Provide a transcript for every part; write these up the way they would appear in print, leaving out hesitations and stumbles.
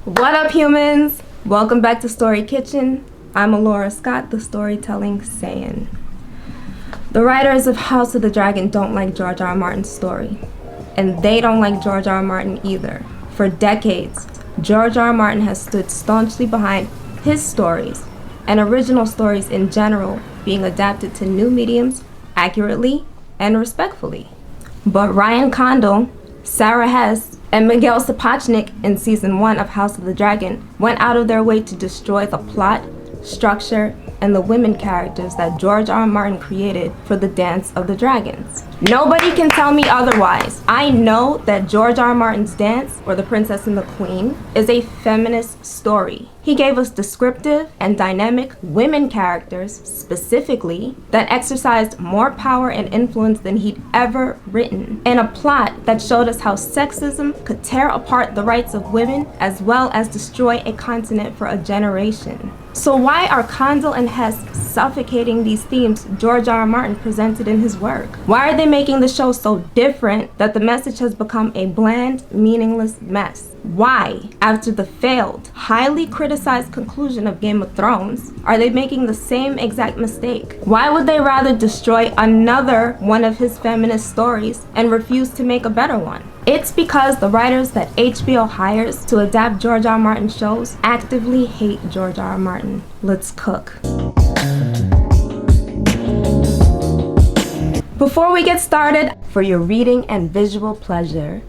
What up, humans? Welcome back to Story Kitchen. I'm Alora Scott, the storytelling Saiyan. The writers of House of the Dragon don't like George R. R. Martin's story, and they don't like George R. R. Martin either. For decades, George R. R. Martin has stood staunchly behind his stories and original stories in general being adapted to new mediums accurately and respectfully. But Condal, Sara Hess, and Miguel Sapochnik in season 1 of House of the Dragon went out of their way to destroy the plot, structure, and the women characters that George R. R. Martin created for the Dance of the Dragons. Nobody can tell me otherwise. I know that George R. R. Martin's Dance, or The Princess and the Queen, is a feminist story. He gave us descriptive and dynamic women characters, specifically, that exercised more power and influence than he'd ever written, and a plot that showed us how sexism could tear apart the rights of women as well as destroy a continent for a generation. So why are Condal and Hess suffocating these themes George R. R. Martin presented in his work? Why are they making the show so different that the message has become a bland, meaningless mess? Why, after the failed, highly criticized conclusion of Game of Thrones, are they making the same exact mistake? Why would they rather destroy another one of his feminist stories and refuse to make a better one? It's because the writers that HBO hires to adapt George R. R. Martin shows actively hate George R. R. Martin. Let's cook. Before we get started, for your reading and visual pleasure,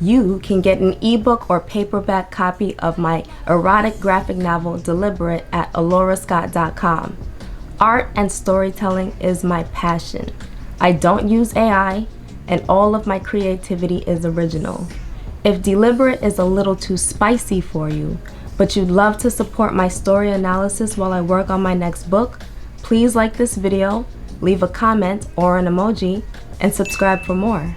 you can get an ebook or paperback copy of my erotic graphic novel, Deliberate, at alorascott.com. Art and storytelling is my passion. I don't use AI, and all of my creativity is original. If Deliberate is a little too spicy for you, but you'd love to support my story analysis while I work on my next book, please like this video, leave a comment or an emoji, and subscribe for more.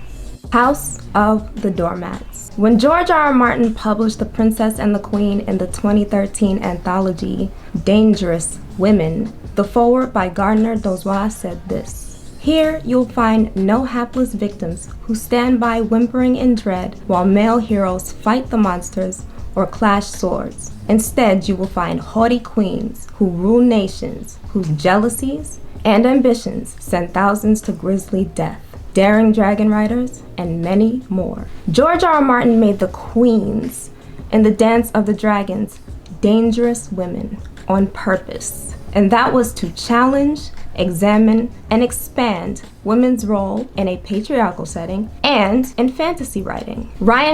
House of the Doormats. When George R. R. Martin published The Princess and the Queen in the 2013 anthology, Dangerous Women, the foreword by Gardner Dozois said this: "Here you'll find no hapless victims who stand by whimpering in dread while male heroes fight the monsters or clash swords. Instead, you will find haughty queens who rule nations, whose jealousies and ambitions send thousands to grisly death, daring dragon riders, and many more." George R. R. Martin made the queens in the Dance of the Dragons dangerous women on purpose, and that was to challenge, examine, and expand women's role in a patriarchal setting and in fantasy writing.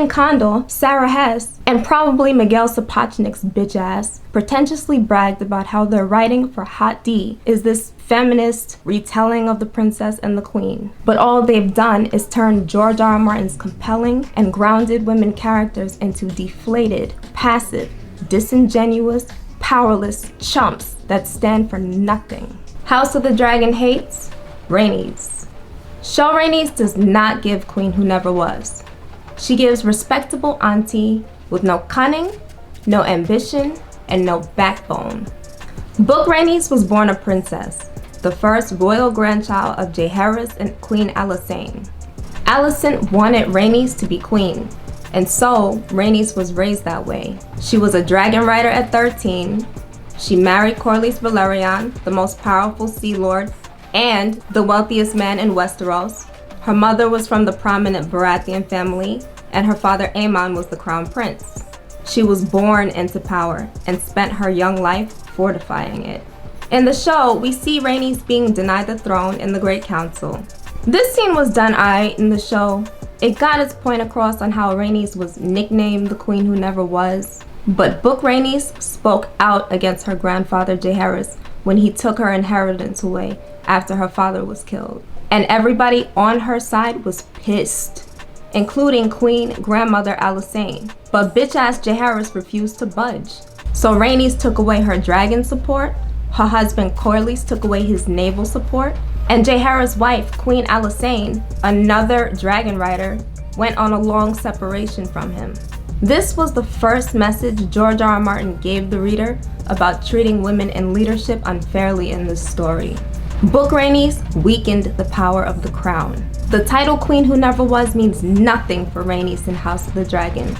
Condal, Sara Hess, and probably Miguel Sapochnik's bitch ass pretentiously bragged about how their writing for Hot D is this feminist retelling of The Princess and the Queen. But all they've done is turn George R. R. Martin's compelling and grounded women characters into deflated, passive, disingenuous, powerless chumps that stand for nothing. House of the Dragon hates Rhaenys. Show Rhaenys does not give Queen Who Never Was. She gives respectable auntie with no cunning, no ambition, and no backbone. Book Rhaenys was born a princess, the first royal grandchild of Jaehaerys and Queen Alicent. Alicent wanted Rhaenys to be queen, and so Rhaenys was raised that way. She was a dragon rider at 13. She married Corlys Velaryon, the most powerful Sea Lord and the wealthiest man in Westeros. Her mother was from the prominent Baratheon family, and her father Aemon was the crown prince. She was born into power and spent her young life fortifying it. In the show, we see Rhaenys being denied the throne in the Great Council. This scene was done aight in the show. It got its point across on how Rhaenys was nicknamed the Queen Who Never Was. But Book Rhaenys spoke out against her grandfather Jaehaerys when he took her inheritance away after her father was killed. And everybody on her side was pissed, including Queen Grandmother Alicent. But bitch-ass Jaehaerys refused to budge. So Rhaenys took away her dragon support, her husband Corlys took away his naval support, and Jaehaerys' wife, Queen Alicent, another dragon rider, went on a long separation from him. This was the first message George R. R. Martin gave the reader about treating women in leadership unfairly in this story. Book Rhaenys weakened the power of the crown. The title Queen Who Never Was means nothing for Rhaenys in House of the Dragon.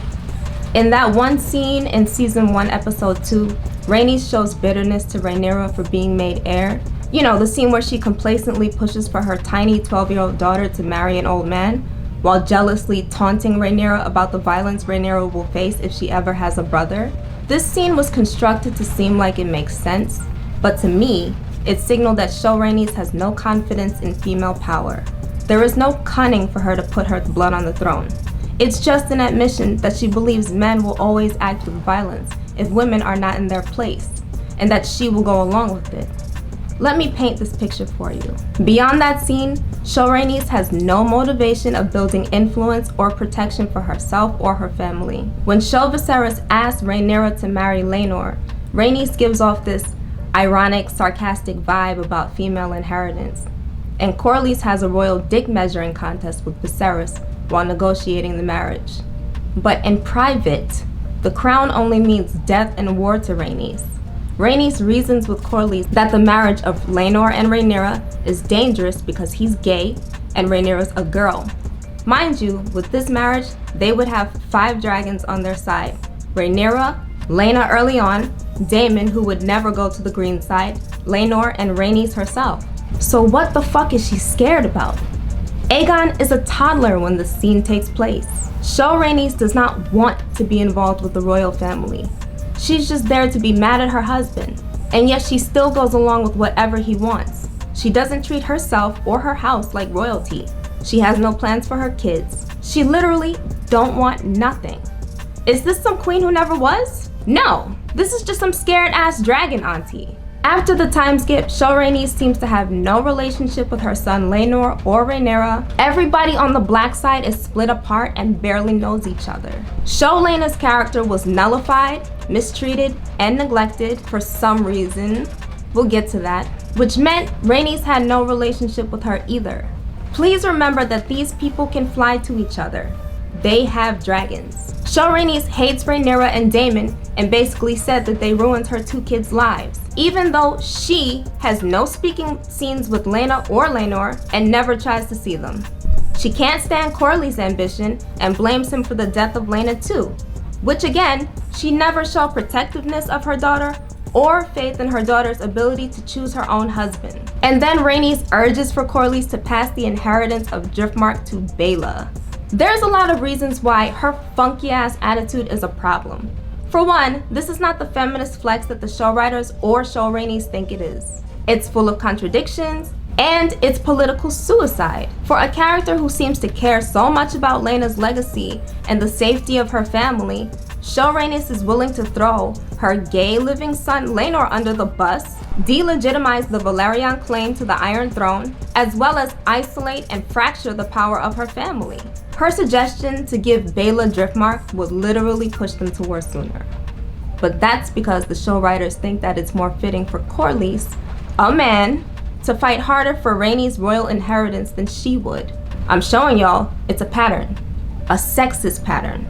In that one scene in season 1, episode 2, Rhaenys shows bitterness to Rhaenyra for being made heir. You know, the scene where she complacently pushes for her tiny 12-year-old daughter to marry an old man, while jealously taunting Rhaenyra about the violence Rhaenyra will face if she ever has a brother. This scene was constructed to seem like it makes sense, but to me, it signaled that Show Rhaenys has no confidence in female power. There is no cunning for her to put her blood on the throne. It's just an admission that she believes men will always act with violence if women are not in their place, and that she will go along with it. Let me paint this picture for you. Beyond that scene, Show Rhaenys has no motivation of building influence or protection for herself or her family. When Show Viserys asks Rhaenyra to marry Laenor, Rhaenys gives off this ironic, sarcastic vibe about female inheritance. And Corlys has a royal dick measuring contest with Viserys while negotiating the marriage. But in private, the crown only means death and war to Rhaenys. Rhaenys reasons with Corlys that the marriage of Laenor and Rhaenyra is dangerous because he's gay and Rhaenyra's a girl. Mind you, with this marriage, they would have 5 dragons on their side. Rhaenyra, Laena early on, Daemon, who would never go to the green side, Laenor, and Rhaenys herself. So what the fuck is she scared about? Aegon is a toddler when the scene takes place. Show Rhaenys does not want to be involved with the royal family. She's just there to be mad at her husband, and yet she still goes along with whatever he wants. She doesn't treat herself or her house like royalty. She has no plans for her kids. She literally don't want nothing. Is this some queen who never was? No, this is just some scared ass dragon auntie. After the time skip, Show Rhaenys seems to have no relationship with her son Laenor or Rhaenyra. Everybody on the black side is split apart and barely knows each other. Show Laena's character was nullified, mistreated, and neglected for some reason. We'll get to that. Which meant Rhaenys had no relationship with her either. Please remember that these people can fly to each other. They have dragons. Show Rhaenys hates Rhaenyra and Daemon and basically said that they ruined her 2 kids' lives, even though she has no speaking scenes with Laena or Laenor and never tries to see them. She can't stand Corlys' ambition and blames him for the death of Laena too, which again, she never showed protectiveness of her daughter or faith in her daughter's ability to choose her own husband. And then Rhaenys urges for Corlys to pass the inheritance of Driftmark to Baela. There's a lot of reasons why her funky ass attitude is a problem. For one, this is not the feminist flex that the show writers or Show Rhaenys think it is. It's full of contradictions, and it's political suicide. For a character who seems to care so much about Laena's legacy and the safety of her family, Show Rhaenys is willing to throw her gay living son Laenor under the bus, delegitimize the Valyrian claim to the Iron Throne, as well as isolate and fracture the power of her family. Her suggestion to give Baela Driftmark would literally push them to war sooner. But that's because the show writers think that it's more fitting for Corlys, a man, to fight harder for Rhaenys' royal inheritance than she would. I'm showing y'all, it's a pattern. A sexist pattern.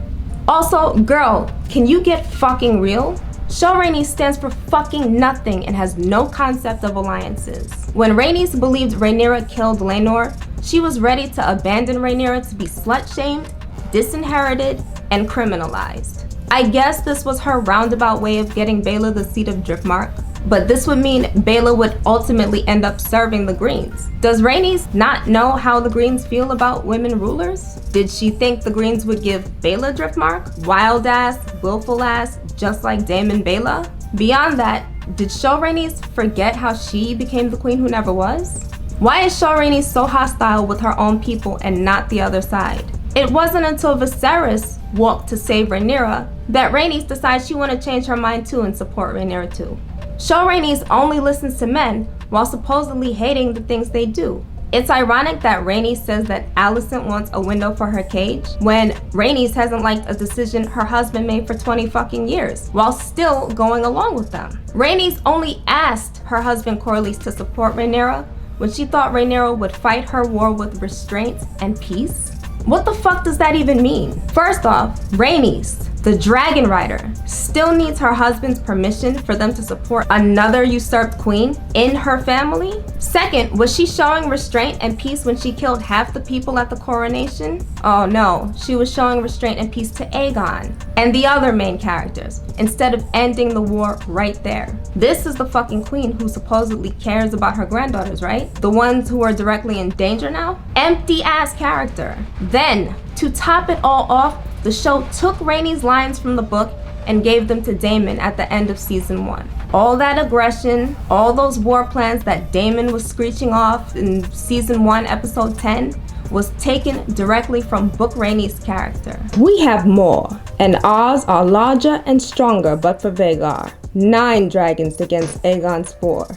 Also, girl, can you get fucking real? Show Rhaenys stands for fucking nothing and has no concept of alliances. When Rhaenys believed Rhaenyra killed Laenor, she was ready to abandon Rhaenyra to be slut-shamed, disinherited, and criminalized. I guess this was her roundabout way of getting Baela the seat of Driftmark, but this would mean Baela would ultimately end up serving the Greens. Does Rhaenys not know how the Greens feel about women rulers? Did she think the Greens would give Baela Driftmark? Wild ass, willful ass, just like Daemon Baela? Beyond that, did Show Rhaenys forget how she became the queen who never was? Why is Show Rhaenys so hostile with her own people and not the other side? It wasn't until Viserys walked to save Rhaenyra that Rhaenys decided she wanted to change her mind too and support Rhaenyra too. Show Rhaenys only listens to men while supposedly hating the things they do. It's ironic that Rhaenys says that Alicent wants a window for her cage when Rhaenys hasn't liked a decision her husband made for 20 fucking years while still going along with them. Rhaenys only asked her husband Corlys to support Rhaenyra when she thought Rhaenyra would fight her war with restraint and peace. What the fuck does that even mean? First off, Rhaenys, The dragon rider still needs her husband's permission for them to support another usurped queen in her family? Second, was she showing restraint and peace when she killed half the people at the coronation? Oh no, she was showing restraint and peace to Aegon and the other main characters instead of ending the war right there. This is the fucking queen who supposedly cares about her granddaughters, right? The ones who are directly in danger now? Empty ass character. Then, to top it all off, the show took Rhaenys' lines from the book and gave them to Daemon at the end of season 1. All that aggression, all those war plans that Daemon was screeching off in season 1, episode 10, was taken directly from Book Rhaenys' character. We have more, and ours are larger and stronger but for Vhagar. 9 dragons against Aegon's 4.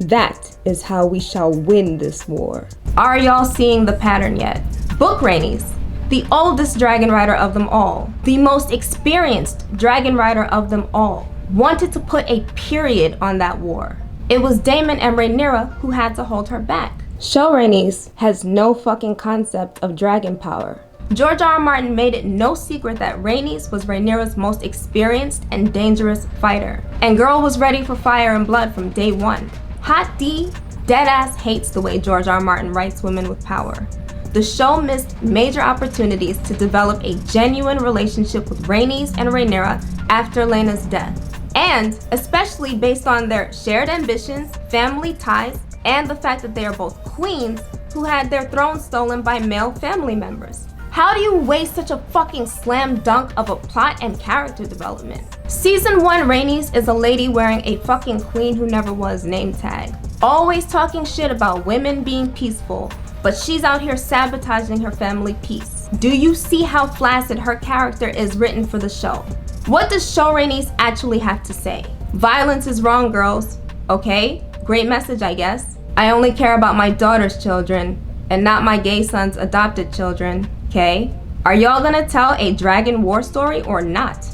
That is how we shall win this war. Are y'all seeing the pattern yet? Book Rhaenys, the oldest dragon rider of them all, the most experienced dragon rider of them all, wanted to put a period on that war. It was Daemon and Rhaenyra who had to hold her back. Show Rhaenys has no fucking concept of dragon power. George R.R. Martin made it no secret that Rhaenys was Rhaenyra's most experienced and dangerous fighter. And girl was ready for fire and blood from day one. Hot D deadass hates the way George R.R. Martin writes women with power. The show missed major opportunities to develop a genuine relationship with Rhaenys and Rhaenyra after Laena's death. And especially based on their shared ambitions, family ties, and the fact that they are both queens who had their thrones stolen by male family members. How do you waste such a fucking slam dunk of a plot and character development? Season 1 Rhaenys is a lady wearing a fucking queen who never was name tag. Always talking shit about women being peaceful, but she's out here sabotaging her family peace. Do you see how flaccid her character is written for the show? What does Show Rhaenys actually have to say? Violence is wrong, girls. Okay, great message, I guess. I only care about my daughter's children and not my gay son's adopted children, okay? Are y'all gonna tell a dragon war story or not?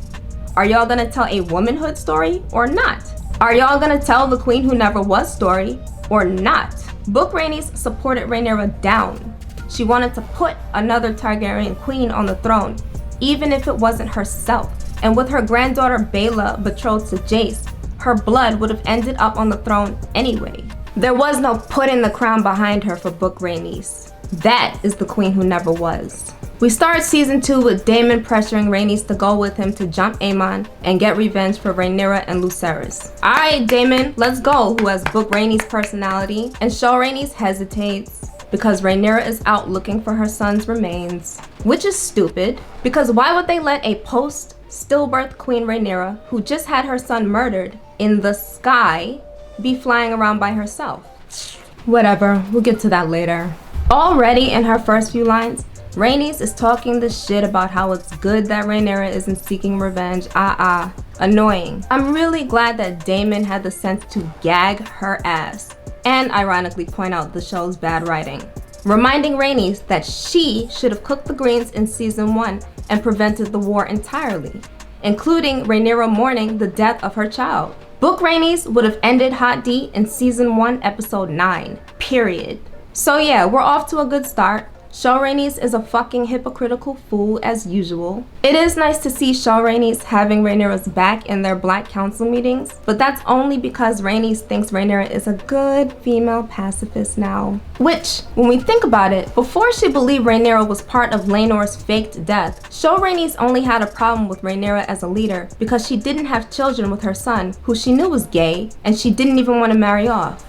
Are y'all gonna tell a womanhood story or not? Are y'all gonna tell the queen who never was story or not? Book Rhaenys supported Rhaenyra down. She wanted to put another Targaryen queen on the throne, even if it wasn't herself. And with her granddaughter Baela betrothed to Jace, her blood would have ended up on the throne anyway. There was no putting the crown behind her for Book Rhaenys. That is the queen who never was. We start season 2 with Daemon pressuring Rhaenys to go with him to jump Aemon and get revenge for Rhaenyra and Lucerys. Alright Daemon, let's go, who has Book Rhaenys' personality, and Show Rhaenys hesitates because Rhaenyra is out looking for her son's remains. Which is stupid, because why would they let a post-stillbirth Queen Rhaenyra, who just had her son murdered in the sky, be flying around by herself? Whatever, we'll get to that later. Already in her first few lines, Rhaenys is talking this shit about how it's good that Rhaenyra isn't seeking revenge. Annoying. I'm really glad that Daemon had the sense to gag her ass and ironically point out the show's bad writing, reminding Rhaenys that she should have cooked the greens in season 1 and prevented the war entirely, including Rhaenyra mourning the death of her child. Book Rhaenys would have ended Hot D in season 1 episode 9, period. So yeah, we're off to a good start. Show Rhaenys is a fucking hypocritical fool as usual. It is nice to see Show Rhaenys having Rhaenyra's back in their Black Council meetings, but that's only because Rhaenys thinks Rhaenyra is a good female pacifist now. Which, when we think about it, before she believed Rhaenyra was part of Laenor's faked death, Show Rhaenys only had a problem with Rhaenyra as a leader because she didn't have children with her son, who she knew was gay, and she didn't even want to marry off.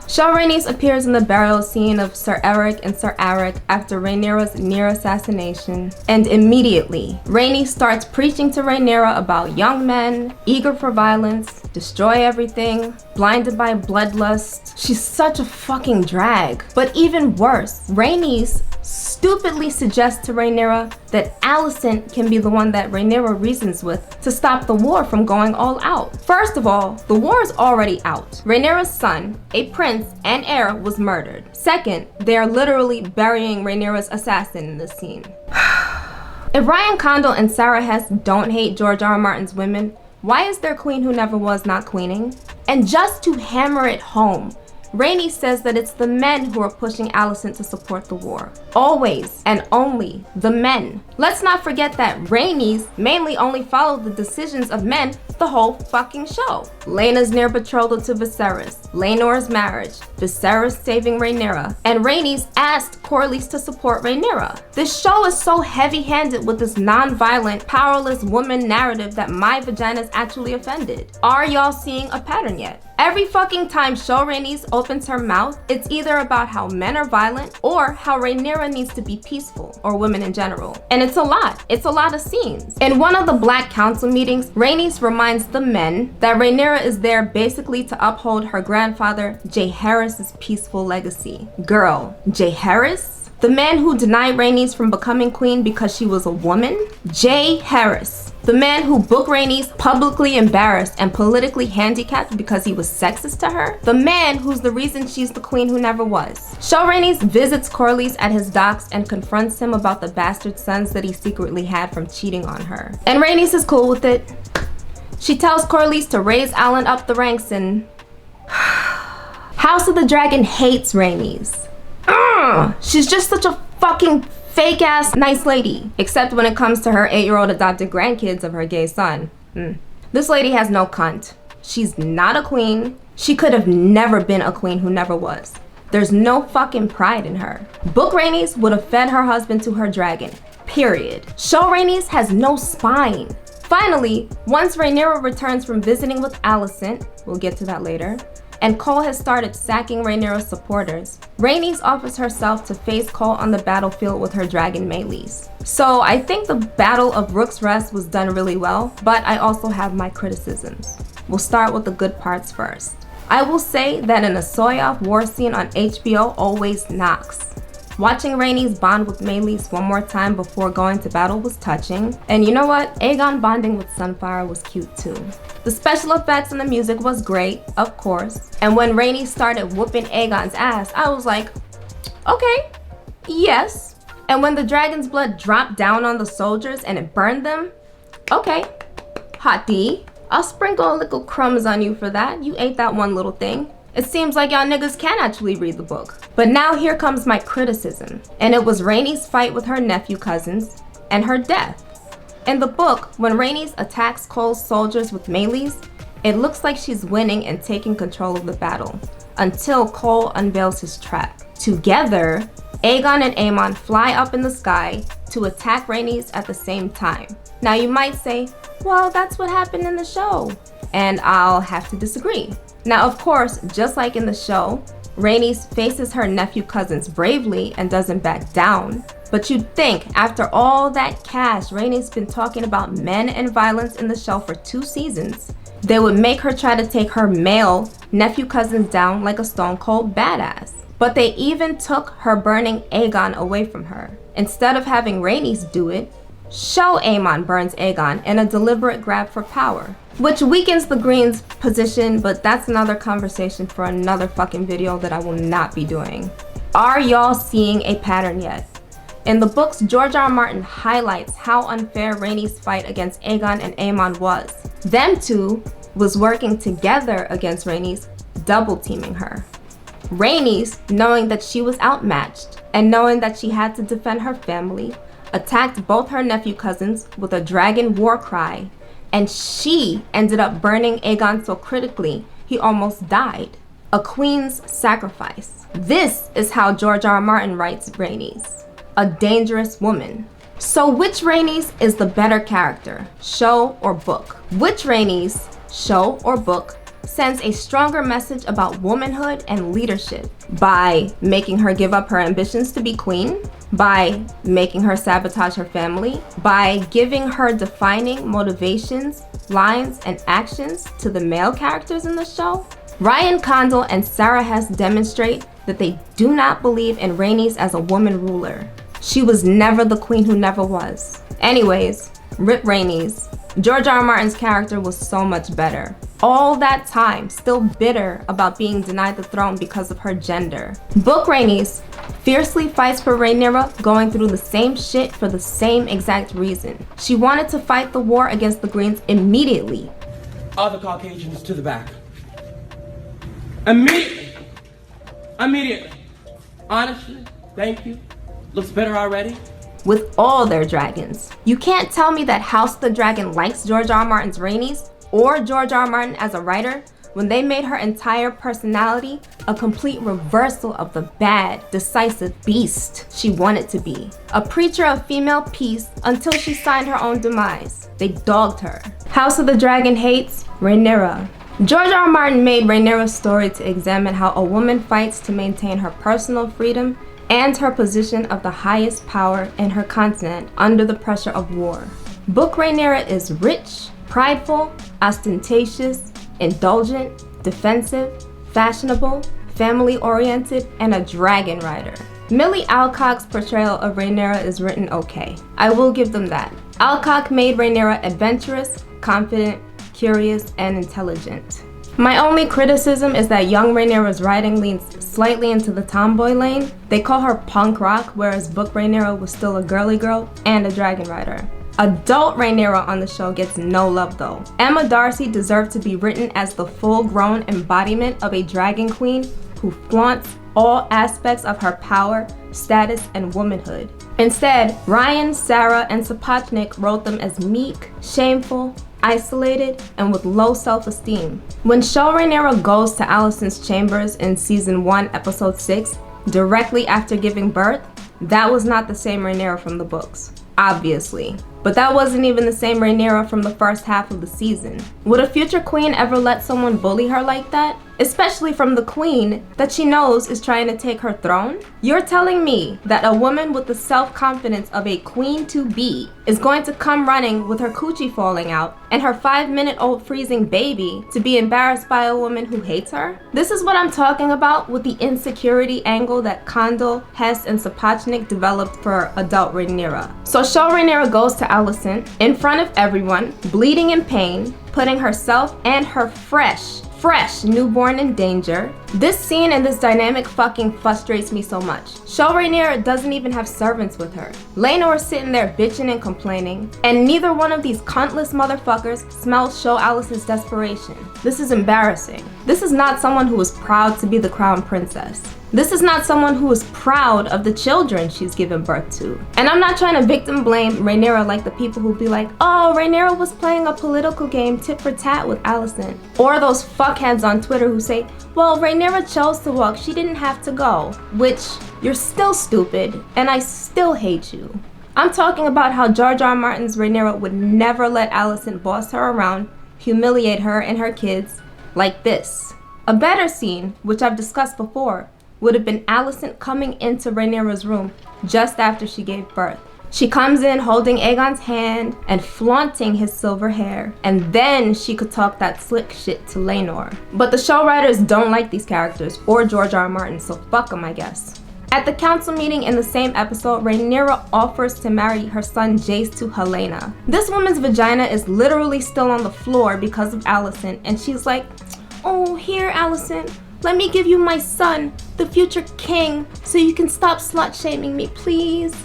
Show Rhaenys appears in the burial scene of Sir Eric and Sir Aric after Rhaenyra's near assassination, and immediately, Rhaenys starts preaching to Rhaenyra about young men, eager for violence, destroy everything, blinded by bloodlust. She's such a fucking drag. But even worse, Rhaenys stupidly suggests to Rhaenyra that Alicent can be the one that Rhaenyra reasons with to stop the war from going all out. First of all, the war is already out. Rhaenyra's son, a prince and heir, was murdered. Second, they are literally burying Rhaenyra's assassin in this scene. If Ryan Condal and Sara Hess don't hate George R.R. Martin's women, why is their queen who never was not queening? And just to hammer it home, Rhaenys says that it's the men who are pushing Alicent to support the war. Always and only the men. Let's not forget that Rhaenys mainly only followed the decisions of men the whole fucking show. Laena's near betrothal to Viserys, Laenor's marriage, Viserys saving Rhaenyra, and Rhaenys asked Corlys to support Rhaenyra. This show is so heavy-handed with this non-violent, powerless woman narrative that my vagina's actually offended. Are y'all seeing a pattern yet? Every fucking time Show Rhaenys opens her mouth, it's either about how men are violent or how Rhaenyra needs to be peaceful, or women in general. And it's a lot. It's a lot of scenes. In one of the Black Council meetings, Rhaenys reminds the men that Rhaenyra is there basically to uphold her grandfather Jaehaerys' peaceful legacy. Girl, Jaehaerys? The man who denied Rhaenys from becoming queen because she was a woman? Jaehaerys. The man who booked Rhaenys publicly embarrassed and politically handicapped because he was sexist to her? The man who's the reason she's the queen who never was. Show Rhaenys visits Corlys at his docks and confronts him about the bastard sons that he secretly had from cheating on her. And Rhaenys is cool with it. She tells Corlys to raise Alan up the ranks and... House of the Dragon hates Rhaenys. She's just such a fucking fake ass nice lady, except when it comes to her 8-year-old adopted grandkids of her gay son. This lady has no cunt. She's not a queen. She could have never been a queen who never was. There's no fucking pride in her. Book Rhaenys would have fed her husband to her dragon, period. Show Rhaenys has no spine. Finally, once Rhaenyra returns from visiting with Alicent, we'll get to that later, and Cole has started sacking Rhaenyra's supporters, Rhaenys offers herself to face Cole on the battlefield with her dragon Meleys. So I think the Battle of Rook's Rest was done really well, but I also have my criticisms. We'll start with the good parts first. I will say that an Asoiaf war scene on HBO always knocks. Watching Rhaenys bond with Meleys one more time before going to battle was touching. And you know what? Aegon bonding with Sunfire was cute too. The special effects and the music was great, of course. And when Rhaenys started whooping Aegon's ass, I was like, okay, yes. And when the dragon's blood dropped down on the soldiers and it burned them, okay, hot D. I'll sprinkle a little crumbs on you for that. You ate that one little thing. It seems like y'all niggas can actually read the book. But now here comes my criticism. And it was Rhaenys' fight with her nephew cousins and her death. In the book, when Rhaenys attacks Cole's soldiers with melees, it looks like she's winning and taking control of the battle, until Cole unveils his trap. Together, Aegon and Aemon fly up in the sky to attack Rhaenys at the same time. Now you might say, well, that's what happened in the show. And I'll have to disagree. Now, of course, just like in the show, Rhaenys faces her nephew cousins bravely and doesn't back down. But you'd think, after all that cash Rhaenys been talking about men and violence in the show for 2 seasons, they would make her try to take her male nephew cousins down like a stone cold badass. But they even took her burning Aegon away from her. Instead of having Rhaenys do it, Show Aemon burns Aegon in a deliberate grab for power, which weakens the Greens' position, but that's another conversation for another fucking video that I will not be doing. Are y'all seeing a pattern yet? In the books, George R. R. Martin highlights how unfair Rhaenys' fight against Aegon and Aemon was. Them two was working together against Rhaenys, double teaming her. Rhaenys, knowing that she was outmatched and knowing that she had to defend her family, attacked both her nephew cousins with a dragon war cry, and she ended up burning Aegon so critically he almost died. A queen's sacrifice. This is how George R. R. Martin writes Rhaenys. A dangerous woman. So which Rhaenys is the better character, show or book? Which Rhaenys, show or book, sends a stronger message about womanhood and leadership by making her give up her ambitions to be queen, by making her sabotage her family, by giving her defining motivations, lines, and actions to the male characters in the show? Ryan Condal and Sara Hess demonstrate that they do not believe in Rhaenys as a woman ruler. She was never the queen who never was. Anyways, rip Rhaenys. George R. R. Martin's character was so much better. All that time, still bitter about being denied the throne because of her gender. Book Rhaenys fiercely fights for Rhaenyra, going through the same shit for the same exact reason. She wanted to fight the war against the Greens immediately. Other Caucasians to the back. Immediately. Immediately. Honestly, thank you. Looks better already. with all their dragons. You can't tell me that House of the Dragon likes George R. R. Martin's Rhaenys or George R. R. Martin as a writer when they made her entire personality a complete reversal of the bad, decisive beast she wanted to be. A preacher of female peace until she signed her own demise. They dogged her. House of the Dragon hates Rhaenyra. George R. R. Martin made Rhaenyra's story to examine how a woman fights to maintain her personal freedom and her position of the highest power in her continent under the pressure of war. Book Rhaenyra is rich, prideful, ostentatious, indulgent, defensive, fashionable, family-oriented, and a dragon rider. Millie Alcock's portrayal of Rhaenyra is written okay. I will give them that. Alcock made Rhaenyra adventurous, confident, curious, and intelligent. My only criticism is that young Rhaenyra's writing leans slightly into the tomboy lane. They call her punk rock, whereas book Rhaenyra was still a girly girl and a dragon rider. Adult Rhaenyra on the show gets no love though. Emma Darcy deserved to be written as the full-grown embodiment of a dragon queen who flaunts all aspects of her power, status, and womanhood. Instead, Ryan, Sarah, and Sapochnik wrote them as meek, shameful, isolated, and with low self-esteem. When Show Rhaenyra goes to Alicent's chambers in season 1, episode 6, directly after giving birth, that was not the same Rhaenyra from the books, obviously. But that wasn't even the same Rhaenyra from the first half of the season. Would a future queen ever let someone bully her like that? Especially from the queen that she knows is trying to take her throne? You're telling me that a woman with the self-confidence of a queen-to-be is going to come running with her coochie falling out and her 5-minute-old freezing baby to be embarrassed by a woman who hates her? This is what I'm talking about with the insecurity angle that Condal, Hess, and Sapochnik developed for adult Rhaenyra. So Show Rhaenyra goes to Alicent in front of everyone, bleeding in pain, putting herself and her fresh newborn in danger. This scene and this dynamic fucking frustrates me so much. Show Rhaenyra doesn't even have servants with her. Laenor's sitting there bitching and complaining, and neither one of these cuntless motherfuckers smells Show Alicent's desperation. This is embarrassing. This is not someone who is proud to be the crown princess. This is not someone who is proud of the children she's given birth to. And I'm not trying to victim blame Rhaenyra like the people who be like, oh, Rhaenyra was playing a political game tit for tat with Alicent. Or those fuckheads on Twitter who say, well, Rhaenyra chose to walk, she didn't have to go. Which, you're still stupid, and I still hate you. I'm talking about how George R. R. Martin's Rhaenyra would never let Alicent boss her around, humiliate her and her kids, like this. A better scene, which I've discussed before, would have been Alicent coming into Rhaenyra's room just after she gave birth. She comes in holding Aegon's hand and flaunting his silver hair, and then she could talk that slick shit to Laenor. But the show writers don't like these characters, or George R. R. Martin, so fuck them, I guess. At the council meeting in the same episode, Rhaenyra offers to marry her son Jace to Helaena. This woman's vagina is literally still on the floor because of Alicent, and she's like, oh, here, Alicent. Let me give you my son, the future king, so you can stop slut-shaming me, please.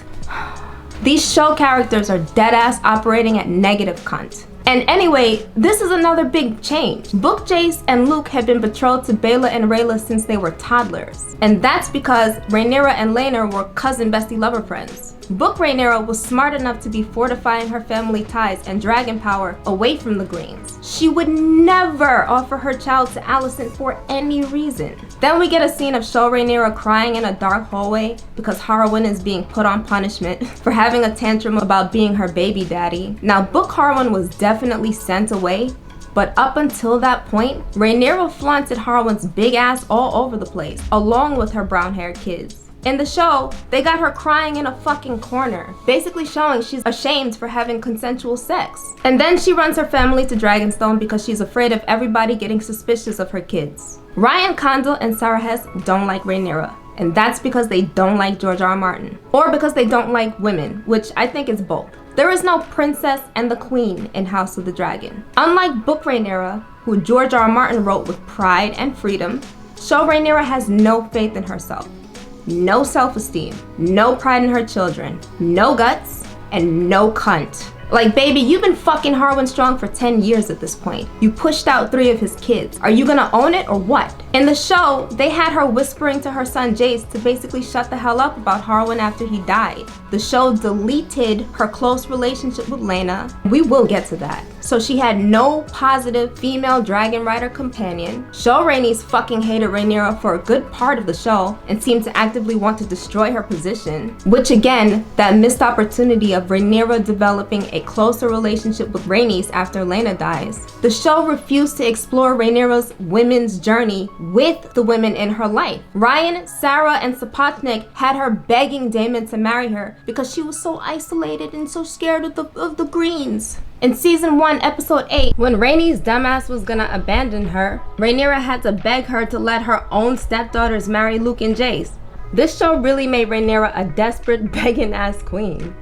These show characters are deadass operating at negative cunt. And anyway, this is another big change. Book Jace and Luke had been betrothed to Baela and Rhaela since they were toddlers. And that's because Rhaenyra and Laenor were cousin bestie lover friends. Book Rhaenyra was smart enough to be fortifying her family ties and dragon power away from the Greens. She would never offer her child to Alicent for any reason. Then we get a scene of Show Rhaenyra crying in a dark hallway because Harwin is being put on punishment for having a tantrum about being her baby daddy. Now, Book Harwin was definitely sent away, but up until that point, Rhaenyra flaunted Harwin's big ass all over the place, along with her brown-haired kids. In the show, they got her crying in a fucking corner, basically showing she's ashamed for having consensual sex. And then she runs her family to Dragonstone because she's afraid of everybody getting suspicious of her kids. Ryan Condal and Sara Hess don't like Rhaenyra, and that's because they don't like George R. R. Martin. Or because they don't like women, which I think is both. There is no princess and the queen in House of the Dragon. Unlike Book Rhaenyra, who George R. R. Martin wrote with pride and freedom, Show Rhaenyra has no faith in herself. No self-esteem, no pride in her children, no guts, and no cunt. Like, baby, you've been fucking Harwin Strong for 10 years at this point. You pushed out 3 of his kids. Are you gonna own it or what? In the show, they had her whispering to her son Jace to basically shut the hell up about Harwin after he died. The show deleted her close relationship with Laena. We will get to that. So she had no positive female dragon rider companion. Show Rhaenys fucking hated Rhaenyra for a good part of the show and seemed to actively want to destroy her position. Which again, that missed opportunity of Rhaenyra developing a closer relationship with Rhaenys after Laena dies. The show refused to explore Rhaenyra's women's journey with the women in her life. Ryan, Sara, and Sapotnik had her begging Daemon to marry her because she was so isolated and so scared of the Greens. In season 1, episode 8, when Rhaenys' dumbass was gonna abandon her, Rhaenyra had to beg her to let her own stepdaughters marry Luke and Jace. This show really made Rhaenyra a desperate, begging ass queen.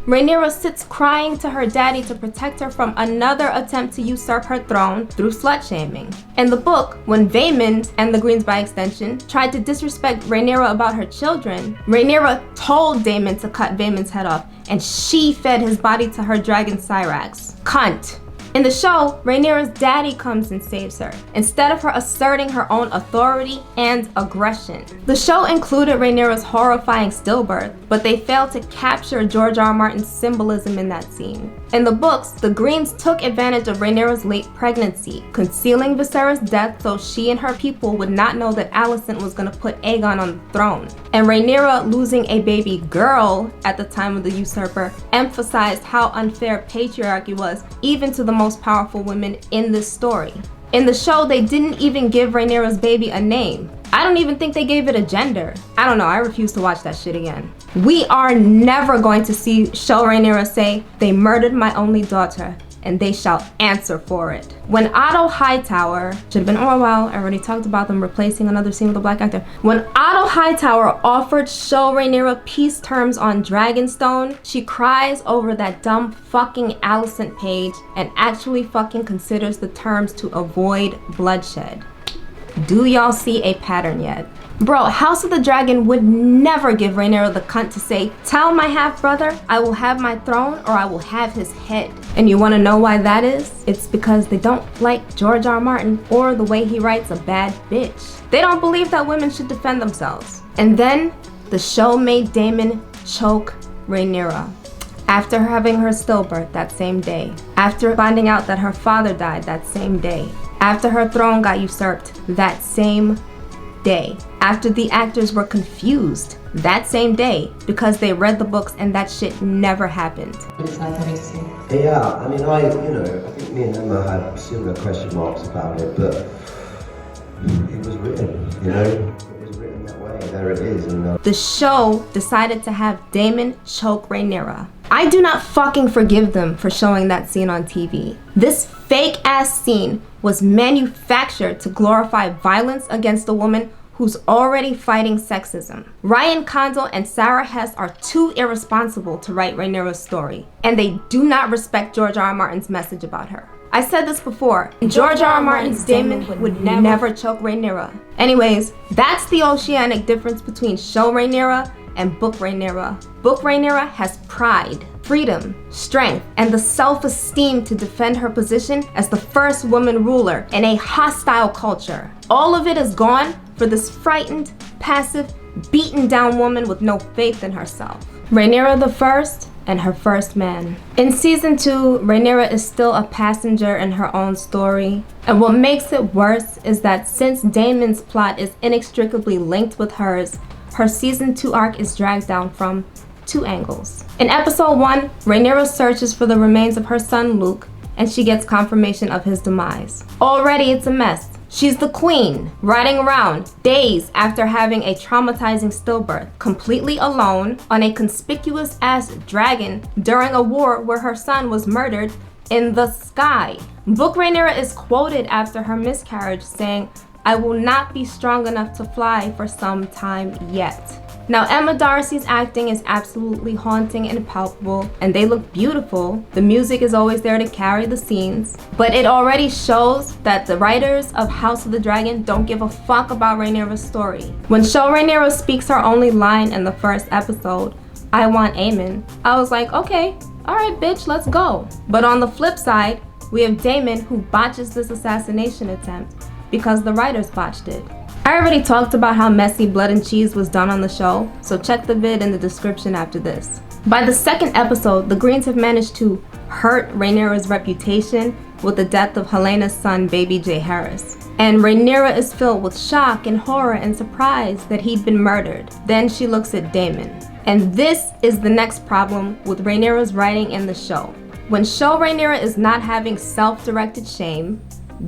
Rhaenyra sits crying to her daddy to protect her from another attempt to usurp her throne through slut-shaming. In the book, when Vaemond, and the Greens by extension, tried to disrespect Rhaenyra about her children, Rhaenyra told Daemon to cut Vaemond's head off, and she fed his body to her dragon Syrax. Cunt. In the show, Rhaenyra's daddy comes and saves her, instead of her asserting her own authority and aggression. The show included Rhaenyra's horrifying stillbirth, but they failed to capture George R. R. Martin's symbolism in that scene. In the books, the Greens took advantage of Rhaenyra's late pregnancy, concealing Viserys' death so she and her people would not know that Alicent was going to put Aegon on the throne. And Rhaenyra losing a baby girl at the time of the usurper emphasized how unfair patriarchy was, even to the most powerful women in this story. In the show, they didn't even give Rhaenyra's baby a name. I don't even think they gave it a gender. I don't know, I refuse to watch that shit again. We are never going to see show Rhaenyra say, "They murdered my only daughter, and they shall answer for it." When Otto Hightower, should have been, oh well, I already talked about them replacing another scene with a black actor. When Otto Hightower offered show Rhaenyra peace terms on Dragonstone, she cries over that dumb fucking Alicent page and actually fucking considers the terms to avoid bloodshed. Do y'all see a pattern yet? Bro, House of the Dragon would never give Rhaenyra the cunt to say, "Tell my half-brother I will have my throne or I will have his head." And you wanna know why that is? It's because they don't like George R. R. Martin or the way he writes a bad bitch. They don't believe that women should defend themselves. And then, the show made Daemon choke Rhaenyra. After having her stillbirth that same day. After finding out that her father died that same day. After her throne got usurped that same day. After the actors were confused that same day because they read the books and that shit never happened. It's like having seen. Yeah, I mean, I think me and Emma had similar question marks about it, but it was written, it was written that way, there it is. And the show decided to have Daemon choke Rhaenyra. I do not fucking forgive them for showing that scene on TV. This fake ass scene was manufactured to glorify violence against a woman who's already fighting sexism. Ryan Condal and Sara Hess are too irresponsible to write Rhaenyra's story, and they do not respect George R. R. Martin's message about her. I said this before, George R. R. Martin's Daemon would never choke Rhaenyra. Anyways, that's the oceanic difference between show Rhaenyra and book Rhaenyra. Book Rhaenyra has pride, freedom, strength, and the self-esteem to defend her position as the first woman ruler in a hostile culture. All of it is gone for this frightened, passive, beaten down woman with no faith in herself. Rhaenyra the First and her first man. In season 2, Rhaenyra is still a passenger in her own story. And what makes it worse is that since Daemon's plot is inextricably linked with hers, her season 2 arc is dragged down from 2 angles. In episode 1, Rhaenyra searches for the remains of her son Luke, and she gets confirmation of his demise. Already it's a mess. She's the queen, riding around days after having a traumatizing stillbirth, completely alone on a conspicuous ass dragon during a war where her son was murdered in the sky. Book Rhaenyra is quoted after her miscarriage saying, "I will not be strong enough to fly for some time yet." Now, Emma Darcy's acting is absolutely haunting and palpable, and they look beautiful. The music is always there to carry the scenes, but it already shows that the writers of House of the Dragon don't give a fuck about Rhaenyra's story. When show Rhaenyra speaks her only line in the first episode, "I want Aemon," I was like, okay, Alright bitch, let's go. But on the flip side, we have Daemon who botches this assassination attempt because the writers botched it. I already talked about how messy Blood and Cheese was done on the show, so check the vid in the description after this. By the second episode, the Greens have managed to hurt Rhaenyra's reputation with the death of Helena's son, baby Jaehaerys. And Rhaenyra is filled with shock and horror and surprise that he'd been murdered. Then she looks at Daemon. And this is the next problem with Rhaenyra's writing in the show. When show Rhaenyra is not having self-directed shame,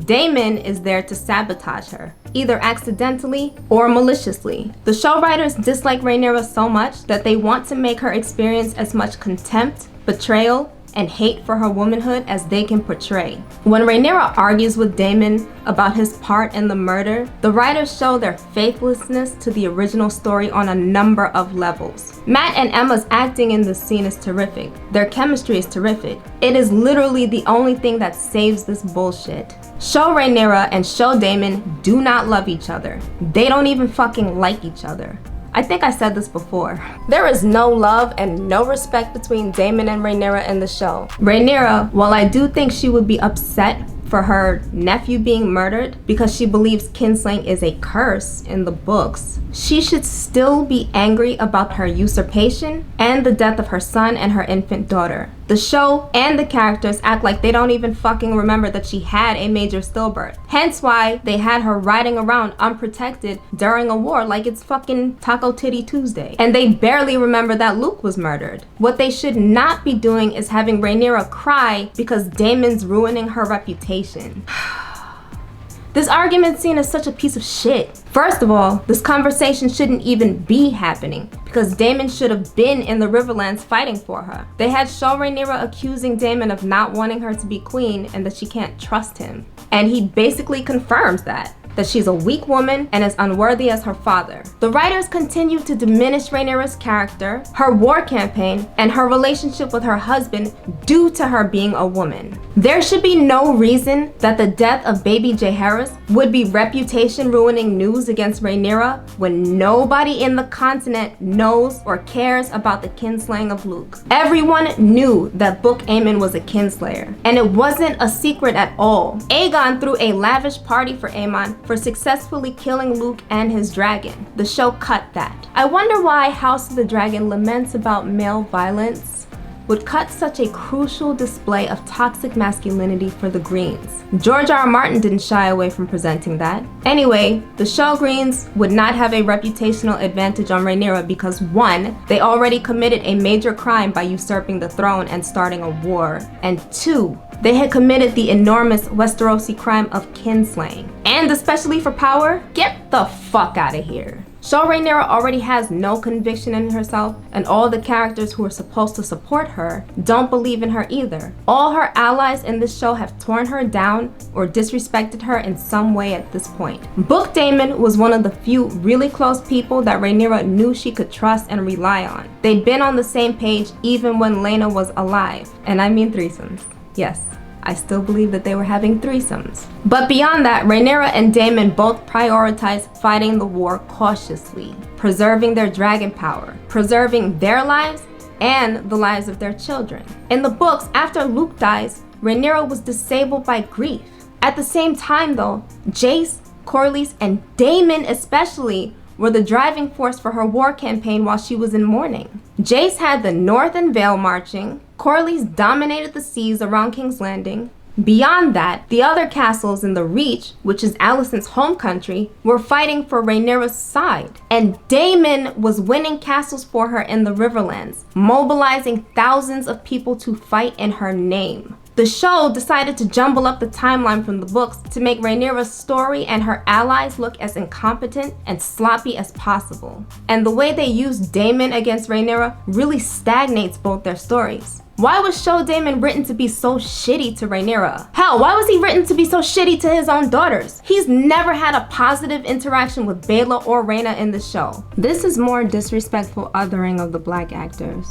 Daemon is there to sabotage her, either accidentally or maliciously. The show writers dislike Rhaenyra so much that they want to make her experience as much contempt, betrayal, and hate for her womanhood as they can portray. When Rhaenyra argues with Daemon about his part in the murder, the writers show their faithlessness to the original story on a number of levels. Matt and Emma's acting in this scene is terrific. Their chemistry is terrific. It is literally the only thing that saves this bullshit. Show Rhaenyra and show Daemon do not love each other. They don't even fucking like each other. I think I said this before. There is no love and no respect between Daemon and Rhaenyra in the show. Rhaenyra, while I do think she would be upset for her nephew being murdered because she believes kinslaying is a curse in the books, she should still be angry about her usurpation and the death of her son and her infant daughter. The show and the characters act like they don't even fucking remember that she had a major stillbirth. Hence why they had her riding around unprotected during a war like it's fucking Taco Titty Tuesday. And they barely remember that Luke was murdered. What they should not be doing is having Rhaenyra cry because Daemon's ruining her reputation. This argument scene is such a piece of shit. First of all, this conversation shouldn't even be happening because Daemon should have been in the Riverlands fighting for her. They had shown Rhaenyra accusing Daemon of not wanting her to be queen and that she can't trust him. And he basically confirms that she's a weak woman and as unworthy as her father. The writers continue to diminish Rhaenyra's character, her war campaign, and her relationship with her husband due to her being a woman. There should be no reason that the death of baby Jaehaerys would be reputation-ruining news against Rhaenyra when nobody in the continent knows or cares about the kinslaying of Luke. Everyone knew that Book Aemon was a kinslayer, and it wasn't a secret at all. Aegon threw a lavish party for Aemon for successfully killing Luke and his dragon. The show cut that. I wonder why House of the Dragon laments about male violence would cut such a crucial display of toxic masculinity for the Greens. George R.R. Martin didn't shy away from presenting that. Anyway, the show Greens would not have a reputational advantage on Rhaenyra because 1, they already committed a major crime by usurping the throne and starting a war, and 2, they had committed the enormous Westerosi crime of kinslaying. And especially for power, get the fuck out of here. Show Rhaenyra already has no conviction in herself, and all the characters who are supposed to support her don't believe in her either. All her allies in this show have torn her down or disrespected her in some way at this point. Book Daemon was one of the few really close people that Rhaenyra knew she could trust and rely on. They'd been on the same page even when Laena was alive, and I mean threesomes. Yes, I still believe that they were having threesomes. But beyond that, Rhaenyra and Daemon both prioritize fighting the war cautiously, preserving their dragon power, preserving their lives and the lives of their children. In the books, after Luke dies, Rhaenyra was disabled by grief. At the same time though, Jace, Corlys, and Daemon especially were the driving force for her war campaign while she was in mourning. Jace had the North and Vale marching, Corlys dominated the seas around King's Landing. Beyond that, the other castles in the Reach, which is Alicent's home country, were fighting for Rhaenyra's side. And Daemon was winning castles for her in the Riverlands, mobilizing thousands of people to fight in her name. The show decided to jumble up the timeline from the books to make Rhaenyra's story and her allies look as incompetent and sloppy as possible. And the way they use Daemon against Rhaenyra really stagnates both their stories. Why was show Daemon written to be so shitty to Rhaenyra? Hell, why was he written to be so shitty to his own daughters? He's never had a positive interaction with Baela or Rhaena in the show. This is more disrespectful othering of the black actors.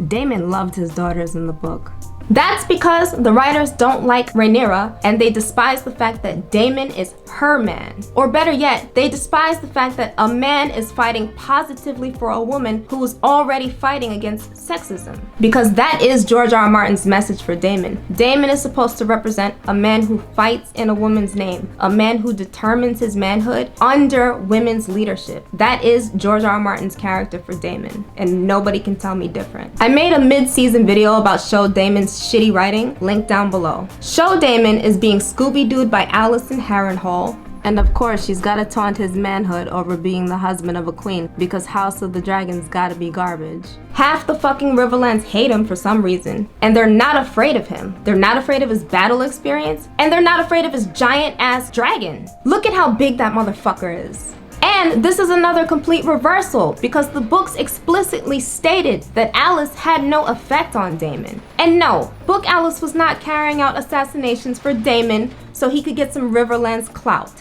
Daemon loved his daughters in the book. That's because the writers don't like Rhaenyra and they despise the fact that Daemon is her man. Or better yet, they despise the fact that a man is fighting positively for a woman who is already fighting against sexism. Because that is George R.R. Martin's message for Daemon. Daemon is supposed to represent a man who fights in a woman's name, a man who determines his manhood under women's leadership. That is George R.R. Martin's character for Daemon, and nobody can tell me different. I made a mid-season video about Show Daemon's shitty writing, link down below. Show Daemon is being Scooby-Dooed by Alicent Harrenhal, and of course she's gotta taunt his manhood over being the husband of a queen because House of the Dragon's gotta be garbage. Half the fucking Riverlands hate him for some reason, and they're not afraid of him. They're not afraid of his battle experience, and they're not afraid of his giant-ass dragon. Look at how big that motherfucker is. And this is another complete reversal because the books explicitly stated that Alice had no effect on Daemon. And no, Book Alice was not carrying out assassinations for Daemon so he could get some Riverlands clout.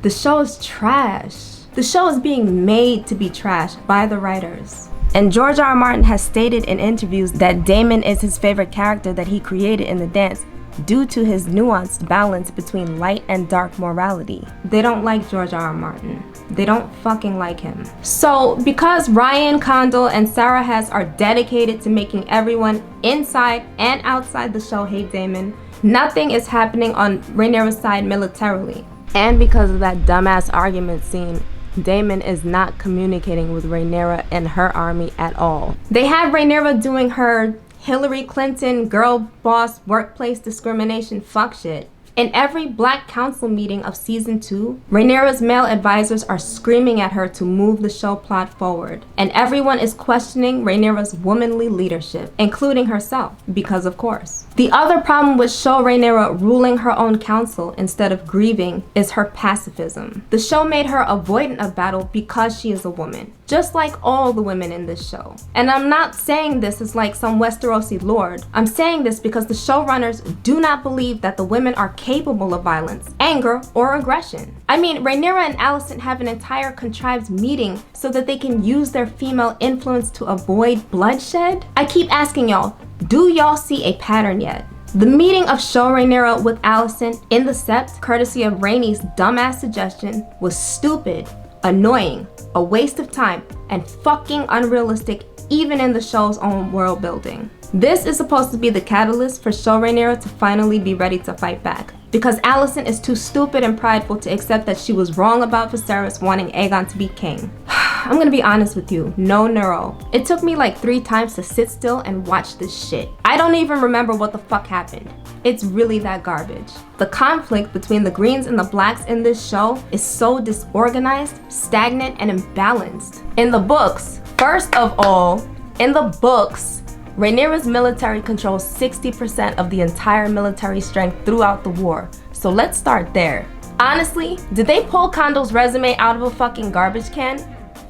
The show is trash. The show is being made to be trash by the writers. And George R.R. Martin has stated in interviews that Daemon is his favorite character that he created in the dance due to his nuanced balance between light and dark morality. They don't like George R.R. Martin. They don't fucking like him. So because Ryan, Condal, and Sara Hess are dedicated to making everyone inside and outside the show hate Daemon, nothing is happening on Rhaenyra's side militarily. And because of that dumbass argument scene, Daemon is not communicating with Rhaenyra and her army at all. They have Rhaenyra doing her Hillary Clinton girl boss workplace discrimination fuck shit. In every Black Council meeting of season 2, Rhaenyra's male advisors are screaming at her to move the show plot forward. And everyone is questioning Rhaenyra's womanly leadership, including herself, because of course. The other problem with show Rhaenyra ruling her own council instead of grieving is her pacifism. The show made her avoidant of battle because she is a woman, just like all the women in this show. And I'm not saying this as like some Westerosi lord. I'm saying this because the showrunners do not believe that the women are capable of violence, anger, or aggression. I mean, Rhaenyra and Alicent have an entire contrived meeting so that they can use their female influence to avoid bloodshed. I keep asking y'all, do y'all see a pattern yet? The meeting of show Rhaenyra with Alicent in the Sept, courtesy of Rhaenys' dumbass suggestion, was stupid, annoying, a waste of time, and fucking unrealistic even in the show's own world building. This is supposed to be the catalyst for show Rhaenyra to finally be ready to fight back, because Alicent is too stupid and prideful to accept that she was wrong about Viserys wanting Aegon to be king. I'm gonna be honest with you, no neuro. It took me like 3 times to sit still and watch this shit. I don't even remember what the fuck happened. It's really that garbage. The conflict between the Greens and the Blacks in this show is so disorganized, stagnant, and imbalanced. In the books, first of all, in the books, Rhaenyra's military controls 60% of the entire military strength throughout the war. So let's start there. Honestly, did they pull Condal's resume out of a fucking garbage can?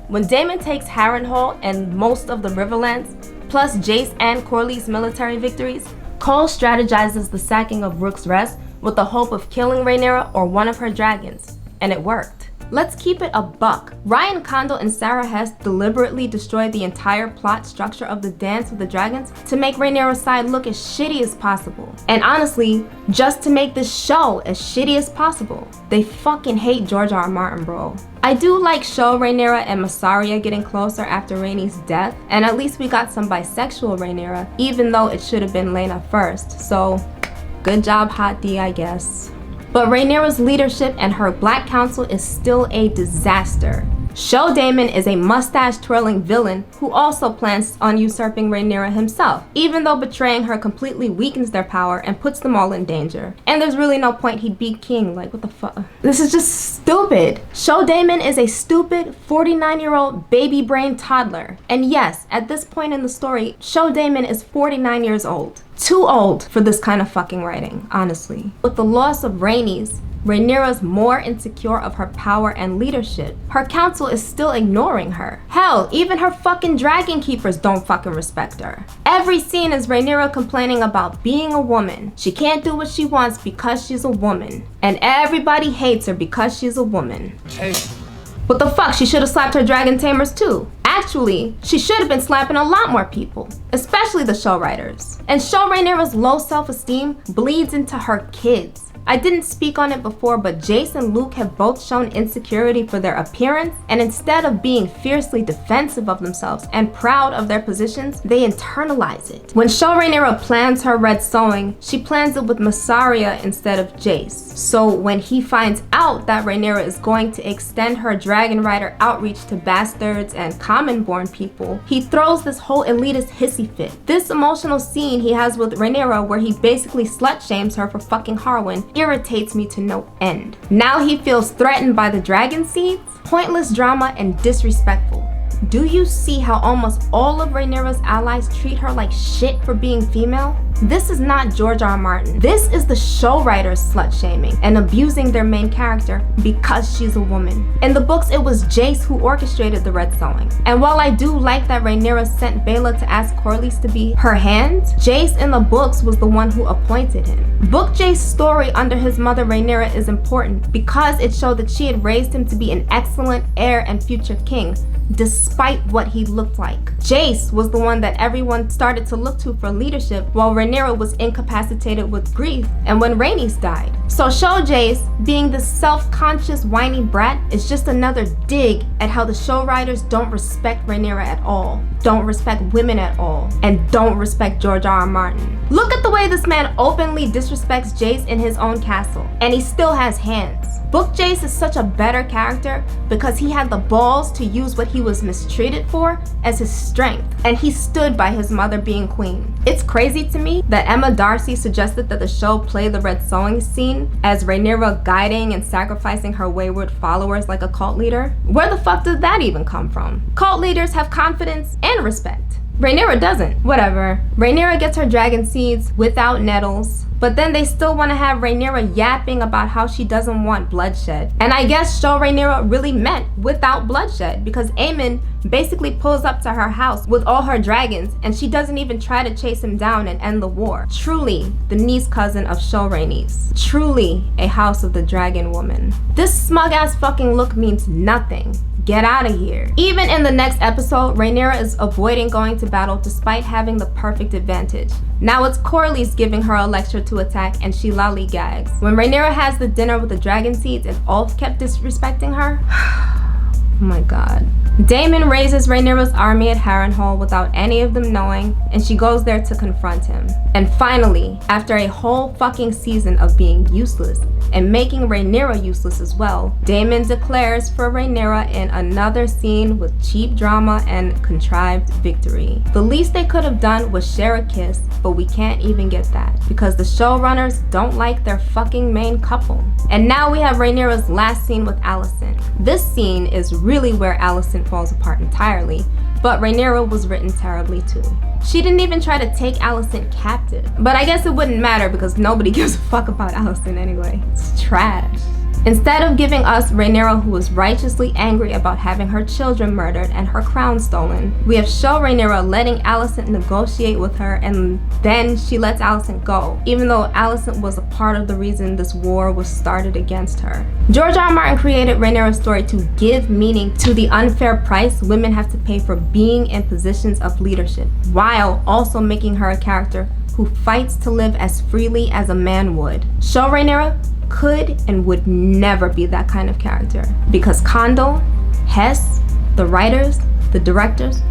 When Daemon takes Harrenhal and most of the Riverlands, plus Jace and Corlys' military victories, Cole strategizes the sacking of Rook's Rest with the hope of killing Rhaenyra or one of her dragons, and it worked. Let's keep it a buck. Ryan, Condal, and Sara Hess deliberately destroyed the entire plot structure of the Dance with the Dragons to make Rhaenyra's side look as shitty as possible. And honestly, just to make this show as shitty as possible. They fucking hate George R.R. Martin, bro. I do like show Rhaenyra and Mysaria getting closer after Rhaenys' death, and at least we got some bisexual Rhaenyra, even though it should have been Laena first. So, good job, Hot D, I guess. But Rhaenyra's leadership and her Black Council is still a disaster. Show Daemon is a mustache-twirling villain who also plans on usurping Rhaenyra himself, even though betraying her completely weakens their power and puts them all in danger. And there's really no point he'd be king, like what the fuck? This is just stupid. Show Daemon is a stupid 49-year-old baby brain toddler. And yes, at this point in the story, Show Daemon is 49 years old. Too old for this kind of fucking writing, honestly. With the loss of Rhaenys, Rhaenyra's more insecure of her power and leadership. Her council is still ignoring her. Hell, even her fucking dragon keepers don't fucking respect her. Every scene is Rhaenyra complaining about being a woman. She can't do what she wants because she's a woman. And everybody hates her because she's a woman. Hey. What the fuck, she should have slapped her dragon tamers too. Actually, she should have been slapping a lot more people, especially the show writers. And show Rhaenyra's low self-esteem bleeds into her kids. I didn't speak on it before, but Jace and Luke have both shown insecurity for their appearance, and instead of being fiercely defensive of themselves and proud of their positions, they internalize it. When show Rhaenyra plans her red sewing, she plans it with Mysaria instead of Jace. So when he finds out that Rhaenyra is going to extend her Dragon Rider outreach to bastards and common-born people, he throws this whole elitist hissy fit. This emotional scene he has with Rhaenyra where he basically slut-shames her for fucking Harwin irritates me to no end. Now he feels threatened by the dragon seeds? Pointless drama and disrespectful. Do you see how almost all of Rhaenyra's allies treat her like shit for being female? This is not George R. R. Martin. This is the show writers slut-shaming and abusing their main character because she's a woman. In the books, it was Jace who orchestrated the red sewing. And while I do like that Rhaenyra sent Baela to ask Corlys to be her hand, Jace in the books was the one who appointed him. Book Jace's story under his mother Rhaenyra is important because it showed that she had raised him to be an excellent heir and future king, despite what he looked like. Jace was the one that everyone started to look to for leadership while Rhaenyra was incapacitated with grief and when Rhaenys died. So show Jace being this self-conscious whiny brat is just another dig at how the show writers don't respect Rhaenyra at all, don't respect women at all, and don't respect George R. R. Martin. Look at the way this man openly disrespects Jace in his own castle, and he still has hands. Book Jace is such a better character because he had the balls to use what he was mistreated for as his strength, and he stood by his mother being queen. It's crazy to me that Emma Darcy suggested that the show play the red sewing scene as Rhaenyra guiding and sacrificing her wayward followers like a cult leader. Where the fuck did that even come from? Cult leaders have confidence and respect. Rhaenyra doesn't. Whatever. Rhaenyra gets her dragon seeds without nettles, but then they still want to have Rhaenyra yapping about how she doesn't want bloodshed. And I guess show Rhaenyra really meant without bloodshed because Aemon basically pulls up to her house with all her dragons and she doesn't even try to chase him down and end the war. Truly the niece cousin of show Rhaenys. Truly a House of the Dragon woman. This smug ass fucking look means nothing. Get out of here. Even in the next episode, Rhaenyra is avoiding going to battle despite having the perfect advantage. Now it's Corlys giving her a lecture to attack and she lollygags. When Rhaenyra has the dinner with the dragon seeds and Ulf kept disrespecting her, oh my god. Daemon raises Rhaenyra's army at Harrenhal without any of them knowing, and she goes there to confront him. And finally, after a whole fucking season of being useless and making Rhaenyra useless as well, Daemon declares for Rhaenyra in another scene with cheap drama and contrived victory. The least they could have done was share a kiss, but we can't even get that because the showrunners don't like their fucking main couple. And now we have Rhaenyra's last scene with Alicent. This scene is really where Alicent falls apart entirely, but Rhaenyra was written terribly too. She didn't even try to take Alicent captive, but I guess it wouldn't matter because nobody gives a fuck about Alicent anyway. It's trash. Instead of giving us Rhaenyra, who was righteously angry about having her children murdered and her crown stolen, we have show Rhaenyra letting Alicent negotiate with her, and then she lets Alicent go, even though Alicent was a part of the reason this war was started against her. George R. R. Martin created Rhaenyra's story to give meaning to the unfair price women have to pay for being in positions of leadership, while also making her a character who fights to live as freely as a man would. Show Rhaenyra could and would never be that kind of character because Condal, Hess, the writers, the directors,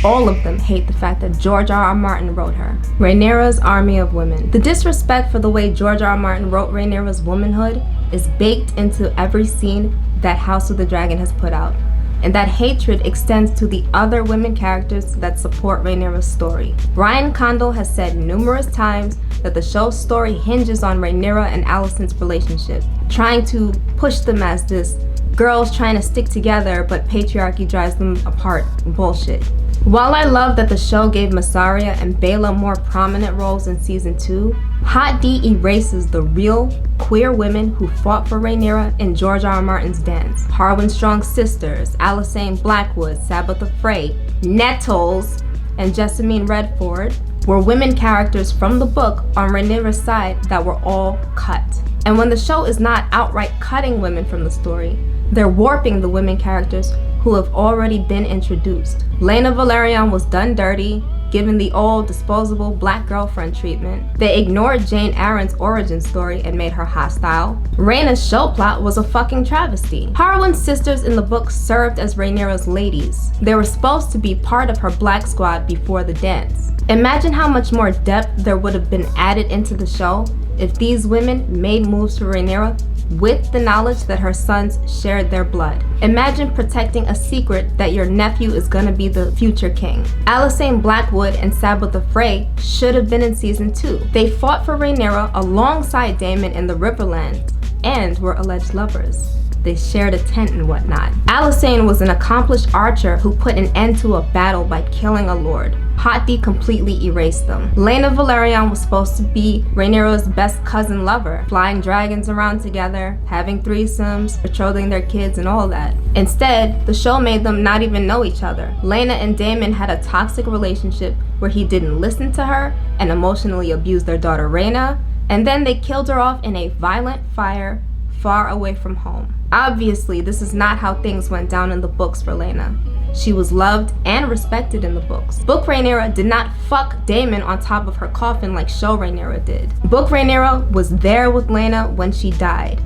all of them hate the fact that George R. R. Martin wrote her. Rhaenyra's army of women. The disrespect for the way George R. R. Martin wrote Rhaenyra's womanhood is baked into every scene that House of the Dragon has put out. And that hatred extends to the other women characters that support Rhaenyra's story. Brian Condal has said numerous times that the show's story hinges on Rhaenyra and Alicent's relationship, trying to push them as this girls trying to stick together but patriarchy drives them apart bullshit. While I love that the show gave Mysaria and Baela more prominent roles in season 2, Hot D erases the real queer women who fought for Rhaenyra in George R. R. Martin's dance. Harwin Strong's sisters, Alysanne Blackwood, Sabitha Frey, Nettles, and Jessamine Redford were women characters from the book on Rhaenyra's side that were all cut. And when the show is not outright cutting women from the story, they're warping the women characters who have already been introduced. Laena Velaryon was done dirty, given the old disposable black girlfriend treatment. They ignored Jane Eyre's origin story and made her hostile. Rhaenys' show plot was a fucking travesty. Harwin's sisters in the book served as Rhaenyra's ladies. They were supposed to be part of her black squad before the dance. Imagine how much more depth there would have been added into the show if these women made moves for Rhaenyra with the knowledge that her sons shared their blood. Imagine protecting a secret that your nephew is gonna be the future king. Alicent Blackwood and Sabitha Frey should have been in season 2. They fought for Rhaenyra alongside Daemon in the Riverlands and were alleged lovers. They shared a tent and whatnot. Alicent was an accomplished archer who put an end to a battle by killing a lord. Hot D completely erased them. Laena Velaryon was supposed to be Rhaenyra's best cousin lover, flying dragons around together, having threesomes, betrothing their kids and all that. Instead, the show made them not even know each other. Laena and Daemon had a toxic relationship where he didn't listen to her and emotionally abused their daughter Rhaena, and then they killed her off in a violent fire far away from home. Obviously, this is not how things went down in the books for Laena. She was loved and respected in the books. Book Rhaenyra did not fuck Daemon on top of her coffin like show Rhaenyra did. Book Rhaenyra was there with Laena when she died,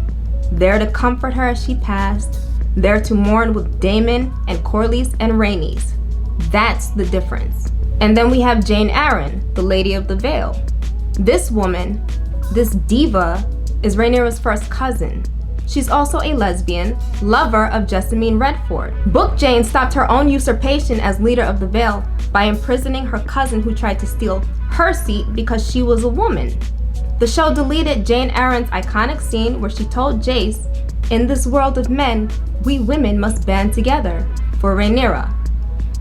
there to comfort her as she passed, there to mourn with Daemon and Corlys and Rhaenys. That's the difference. And then we have Jane Eyre, the Lady of the Vale. This woman, this diva, is Rhaenyra's first cousin. She's also a lesbian, lover of Jessamine Redford. Book Jane stopped her own usurpation as leader of the Vale by imprisoning her cousin who tried to steal her seat because she was a woman. The show deleted Jane Eyre's iconic scene where she told Jace, "In this world of men, we women must band together," for Rhaenyra.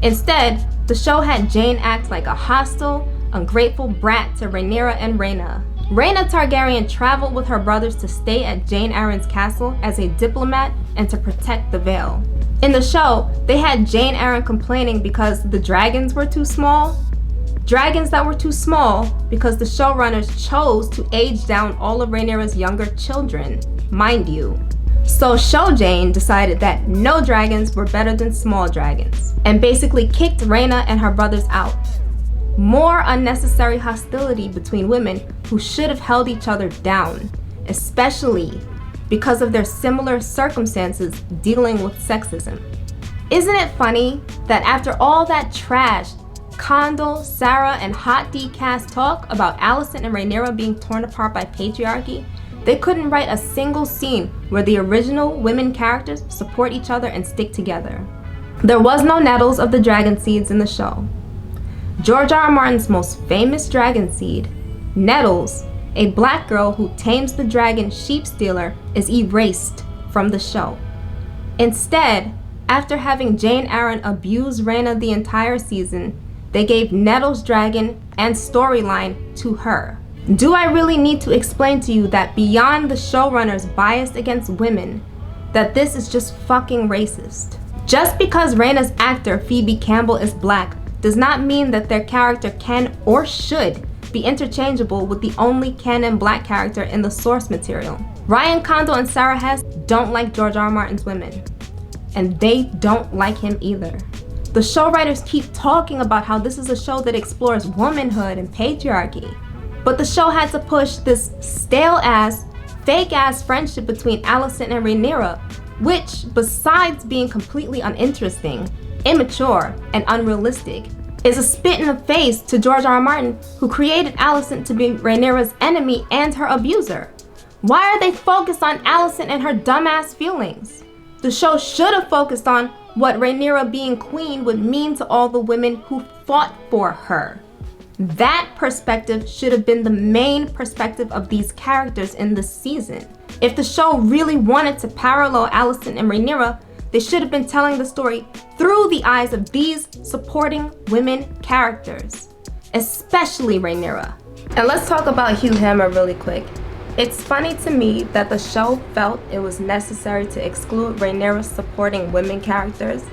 Instead, the show had Jane act like a hostile, ungrateful brat to Rhaenyra and Rhaena. Rhaena Targaryen traveled with her brothers to stay at Jane Eyre's castle as a diplomat and to protect the Vale. In the show, they had Jane Eyre complaining because the dragons were too small. Dragons that were too small because the showrunners chose to age down all of Rhaenyra's younger children, mind you. So Show Jane decided that no dragons were better than small dragons and basically kicked Rhaena and her brothers out. More unnecessary hostility between women who should have held each other down, especially because of their similar circumstances dealing with sexism. Isn't it funny that after all that trash, Condal, Sara, and Hot D cast talk about Alicent and Rhaenyra being torn apart by patriarchy, they couldn't write a single scene where the original women characters support each other and stick together. There was no Nettles of the Dragon Seeds in the show. George R.R. Martin's most famous dragon seed, Nettles, a black girl who tames the dragon Sheep Stealer, is erased from the show. Instead, after having Jane Eyre abuse Rhaena the entire season, they gave Nettles' dragon and storyline to her. Do I really need to explain to you that beyond the showrunners' bias against women, that this is just fucking racist? Just because Rhaena's actor Phoebe Campbell is black does not mean that their character can or should be interchangeable with the only canon black character in the source material. Ryan Condal and Sara Hess don't like George R.R. Martin's women, and they don't like him either. The show writers keep talking about how this is a show that explores womanhood and patriarchy, but the show had to push this stale-ass, fake-ass friendship between Alicent and Rhaenyra, which, besides being completely uninteresting, immature, and unrealistic, is a spit in the face to George R.R. Martin, who created Alicent to be Rhaenyra's enemy and her abuser. Why are they focused on Alicent and her dumbass feelings? The show should have focused on what Rhaenyra being queen would mean to all the women who fought for her. That perspective should have been the main perspective of these characters in this season. If the show really wanted to parallel Alicent and Rhaenyra, they should have been telling the story through the eyes of these supporting women characters, especially Rhaenyra. And let's talk about Hugh Hammer really quick. It's funny to me that the show felt it was necessary to exclude Rhaenyra's supporting women characters,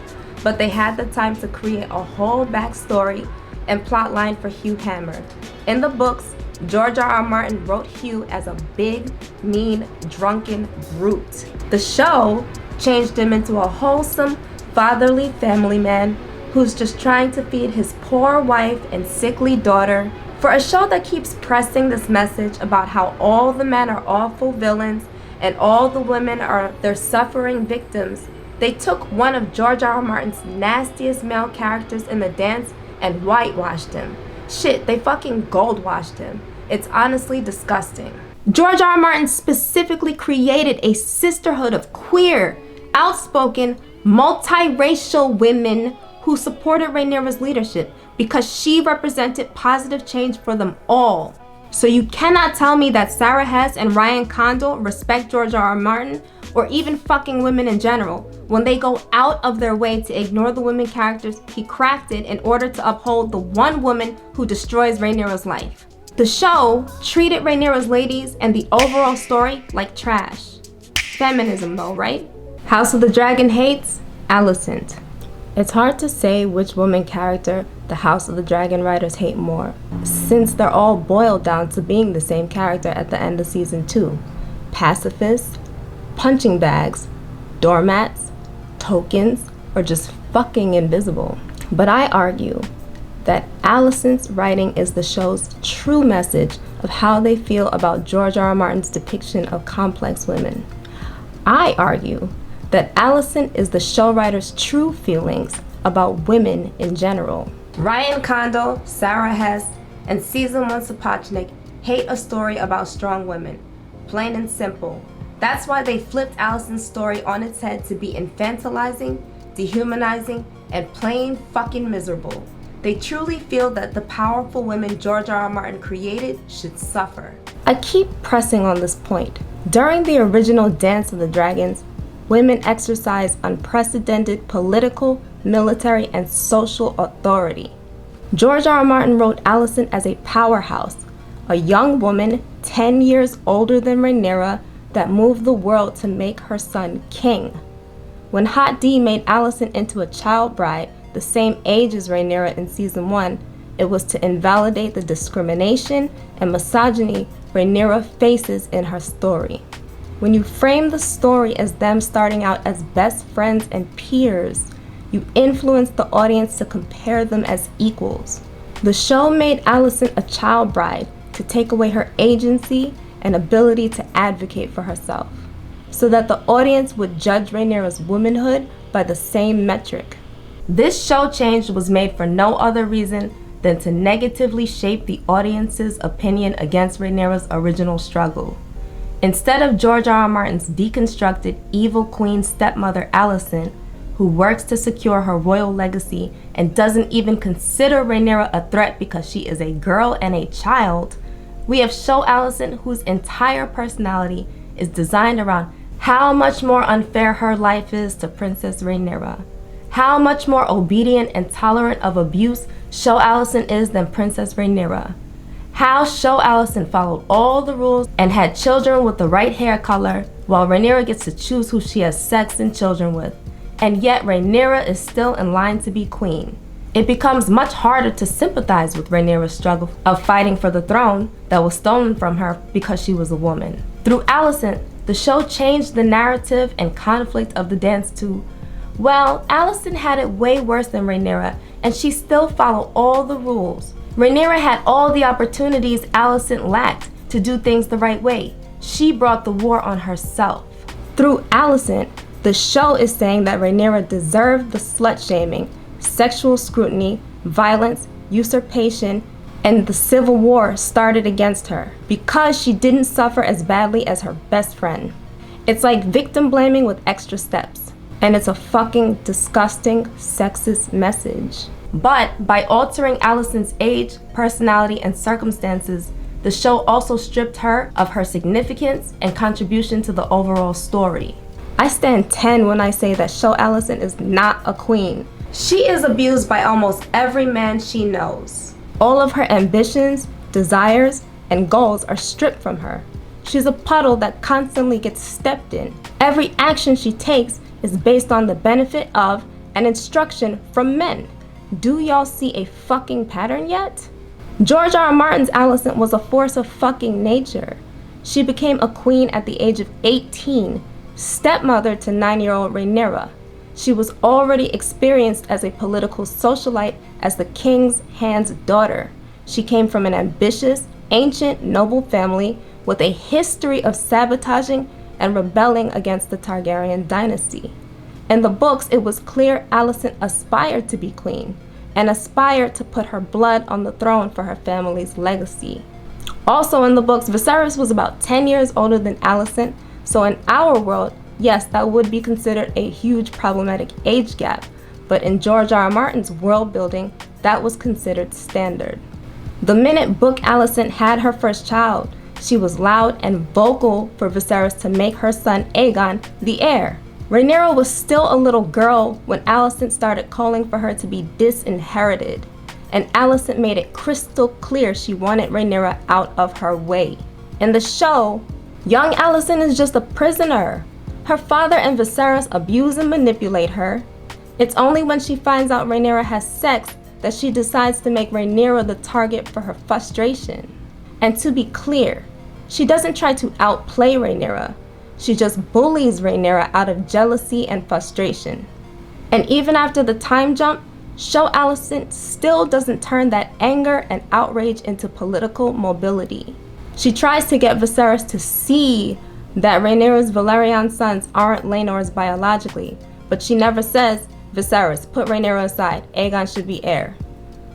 but they had the time to create a whole backstory and plotline for Hugh Hammer. In the books, George R.R. Martin wrote Hugh as a big, mean, drunken brute. The show changed him into a wholesome, fatherly family man who's just trying to feed his poor wife and sickly daughter. For a show that keeps pressing this message about how all the men are awful villains and all the women are their suffering victims, they took one of George R.R. Martin's nastiest male characters in the dance and whitewashed him. Shit, they fucking gold-washed him. It's honestly disgusting. George R.R. Martin specifically created a sisterhood of queer, outspoken, multiracial women who supported Rhaenyra's leadership because she represented positive change for them all. So you cannot tell me that Sara Hess and Ryan Condal respect George R.R. Martin, or even fucking women in general, when they go out of their way to ignore the women characters he crafted in order to uphold the one woman who destroys Rhaenyra's life. The show treated Rhaenyra's ladies and the overall story like trash. Feminism though, right? House of the Dragon hates Alicent. It's hard to say which woman character the House of the Dragon writers hate more, since they're all boiled down to being the same character at the end of season 2. Pacifists, punching bags, doormats, tokens, or just fucking invisible. But I argue that Alicent's writing is the show's true message of how they feel about George R.R. Martin's depiction of complex women. I argue that Alicent is the show writer's true feelings about women in general. Ryan Condal, Sara Hess, and Season 1 Sapochnik hate a story about strong women. Plain and simple. That's why they flipped Alicent's story on its head to be infantilizing, dehumanizing, and plain fucking miserable. They truly feel that the powerful women George R.R. Martin created should suffer. I keep pressing on this point. During the original Dance of the Dragons, women exercised unprecedented political, military, and social authority. George R.R. Martin wrote Alicent as a powerhouse, a young woman 10 years older than Rhaenyra that moved the world to make her son king. When Hot D made Alicent into a child bride, the same age as Rhaenyra in season 1, it was to invalidate the discrimination and misogyny Rhaenyra faces in her story. When you frame the story as them starting out as best friends and peers, you influence the audience to compare them as equals. The show made Alicent a child bride to take away her agency and ability to advocate for herself, so that the audience would judge Rhaenyra's womanhood by the same metric. This show change was made for no other reason than to negatively shape the audience's opinion against Rhaenyra's original struggle. Instead of George R.R. Martin's deconstructed evil queen stepmother Alicent, who works to secure her royal legacy and doesn't even consider Rhaenyra a threat because she is a girl and a child, we have show Alicent whose entire personality is designed around how much more unfair her life is to Princess Rhaenyra, how much more obedient and tolerant of abuse show Alicent is than Princess Rhaenyra, how show Alicent followed all the rules and had children with the right hair color, while Rhaenyra gets to choose who she has sex and children with, and yet Rhaenyra is still in line to be queen. It becomes much harder to sympathize with Rhaenyra's struggle of fighting for the throne that was stolen from her because she was a woman. Through Alicent, the show changed the narrative and conflict of the dance to, well, Alicent had it way worse than Rhaenyra, and she still followed all the rules. Rhaenyra had all the opportunities Alicent lacked to do things the right way. She brought the war on herself. Through Alicent, the show is saying that Rhaenyra deserved the slut-shaming, sexual scrutiny, violence, usurpation, and the civil war started against her because she didn't suffer as badly as her best friend. It's like victim blaming with extra steps, and it's a fucking disgusting, sexist message. But by altering Alicent's age, personality, and circumstances, the show also stripped her of her significance and contribution to the overall story. I stand 10 when I say that show Alicent is not a queen. She is abused by almost every man she knows. All of her ambitions, desires, and goals are stripped from her. She's a puddle that constantly gets stepped in. Every action she takes is based on the benefit of and instruction from men. Do y'all see a fucking pattern yet? George R.R. Martin's Alicent was a force of fucking nature. She became a queen at the age of 18, stepmother to 9-year-old Rhaenyra. She was already experienced as a political socialite as the king's hand's daughter. She came from an ambitious, ancient, noble family with a history of sabotaging and rebelling against the Targaryen dynasty. In the books, it was clear Alicent aspired to be queen and aspired to put her blood on the throne for her family's legacy. Also in the books, Viserys was about 10 years older than Alicent, so in our world, yes, that would be considered a huge problematic age gap, but in George R.R. Martin's world building, that was considered standard. The minute Book Alicent had her first child, she was loud and vocal for Viserys to make her son Aegon the heir. Rhaenyra was still a little girl when Alicent started calling for her to be disinherited, and Alicent made it crystal clear she wanted Rhaenyra out of her way. In the show, young Alicent is just a prisoner. Her father and Viserys abuse and manipulate her. It's only when she finds out Rhaenyra has sex that she decides to make Rhaenyra the target for her frustration. And to be clear, she doesn't try to outplay Rhaenyra. She just bullies Rhaenyra out of jealousy and frustration. And even after the time jump, show Alicent still doesn't turn that anger and outrage into political mobility. She tries to get Viserys to see that Rhaenyra's Valyrian sons aren't Laenor's biologically, but she never says, Viserys, put Rhaenyra aside, Aegon should be heir.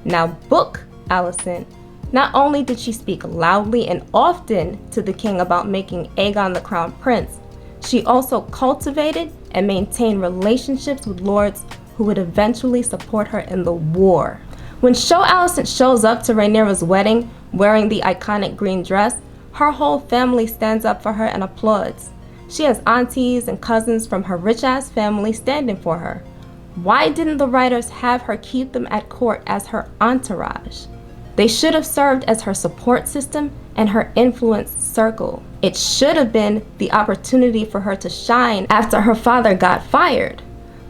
Now Book Alicent, not only did she speak loudly and often to the king about making Aegon the crown prince, she also cultivated and maintained relationships with lords who would eventually support her in the war. When Show Alicent shows up to Rhaenyra's wedding wearing the iconic green dress, her whole family stands up for her and applauds. She has aunties and cousins from her rich-ass family standing for her. Why didn't the writers have her keep them at court as her entourage? They should have served as her support system and her influence circle. It should have been the opportunity for her to shine after her father got fired.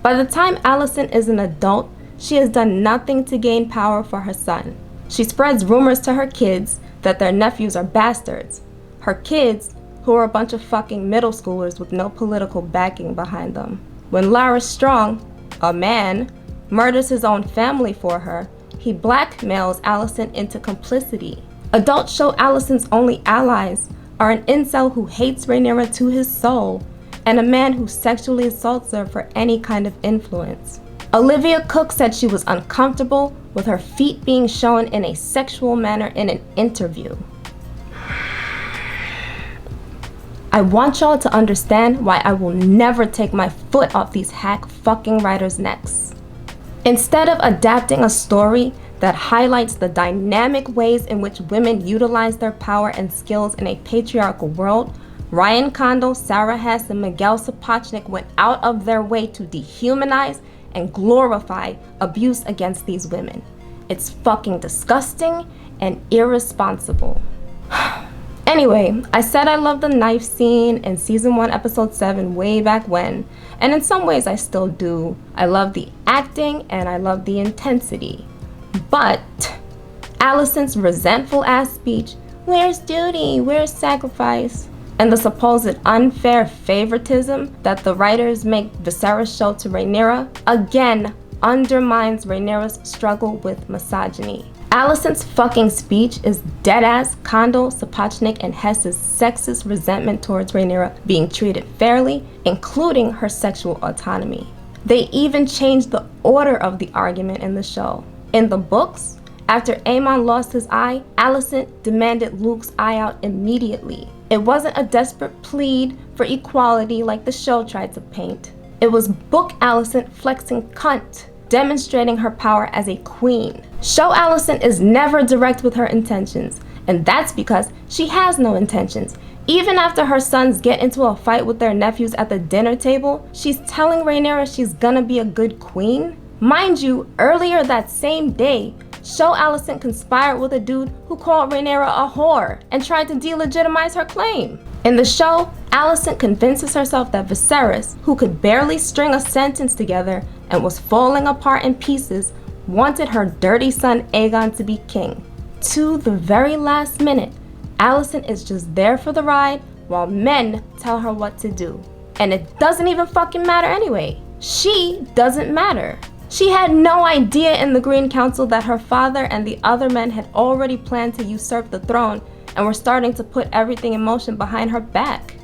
By the time Alicent is an adult, she has done nothing to gain power for her son. She spreads rumors to her kids that their nephews are bastards. Her kids, who are a bunch of fucking middle schoolers with no political backing behind them. When Larys Strong, a man, murders his own family for her, he blackmails Alicent into complicity. Adults show Alicent's only allies are an incel who hates Rhaenyra to his soul, and a man who sexually assaults her for any kind of influence. Olivia Cook said she was uncomfortable with her feet being shown in a sexual manner in an interview. I want y'all to understand why I will never take my foot off these hack fucking writers' necks. Instead of adapting a story that highlights the dynamic ways in which women utilize their power and skills in a patriarchal world, Ryan Condal, Sara Hess, and Miguel Sapochnik went out of their way to dehumanize and glorify abuse against these women. It's fucking disgusting and irresponsible. Anyway, I said I loved the knife scene in season 1 episode 7 way back when, and in some ways I still do. I love the acting and I love the intensity. But Alicent's resentful ass speech, where's duty, where's sacrifice, and the supposed unfair favoritism that the writers make Viserys show to Rhaenyra, again undermines Rhaenyra's struggle with misogyny. Alicent's fucking speech is deadass Condal, Sapochnik, and Hess's sexist resentment towards Rhaenyra being treated fairly, including her sexual autonomy. They even changed the order of the argument in the show. In the books, after Aemon lost his eye, Alicent demanded Luke's eye out immediately. It wasn't a desperate plead for equality like the show tried to paint. It was Book Alicent flexing cunt, demonstrating her power as a queen. Show Alicent is never direct with her intentions, and that's because she has no intentions. Even after her sons get into a fight with their nephews at the dinner table, she's telling Rhaenyra she's gonna be a good queen. Mind you, earlier that same day, Show Alicent conspired with a dude who called Rhaenyra a whore and tried to delegitimize her claim. In the show, Alicent convinces herself that Viserys, who could barely string a sentence together and was falling apart in pieces, wanted her dirty son Aegon to be king. To the very last minute, Alicent is just there for the ride while men tell her what to do. And it doesn't even fucking matter anyway. She doesn't matter. She had no idea in the Green Council that her father and the other men had already planned to usurp the throne and were starting to put everything in motion behind her back.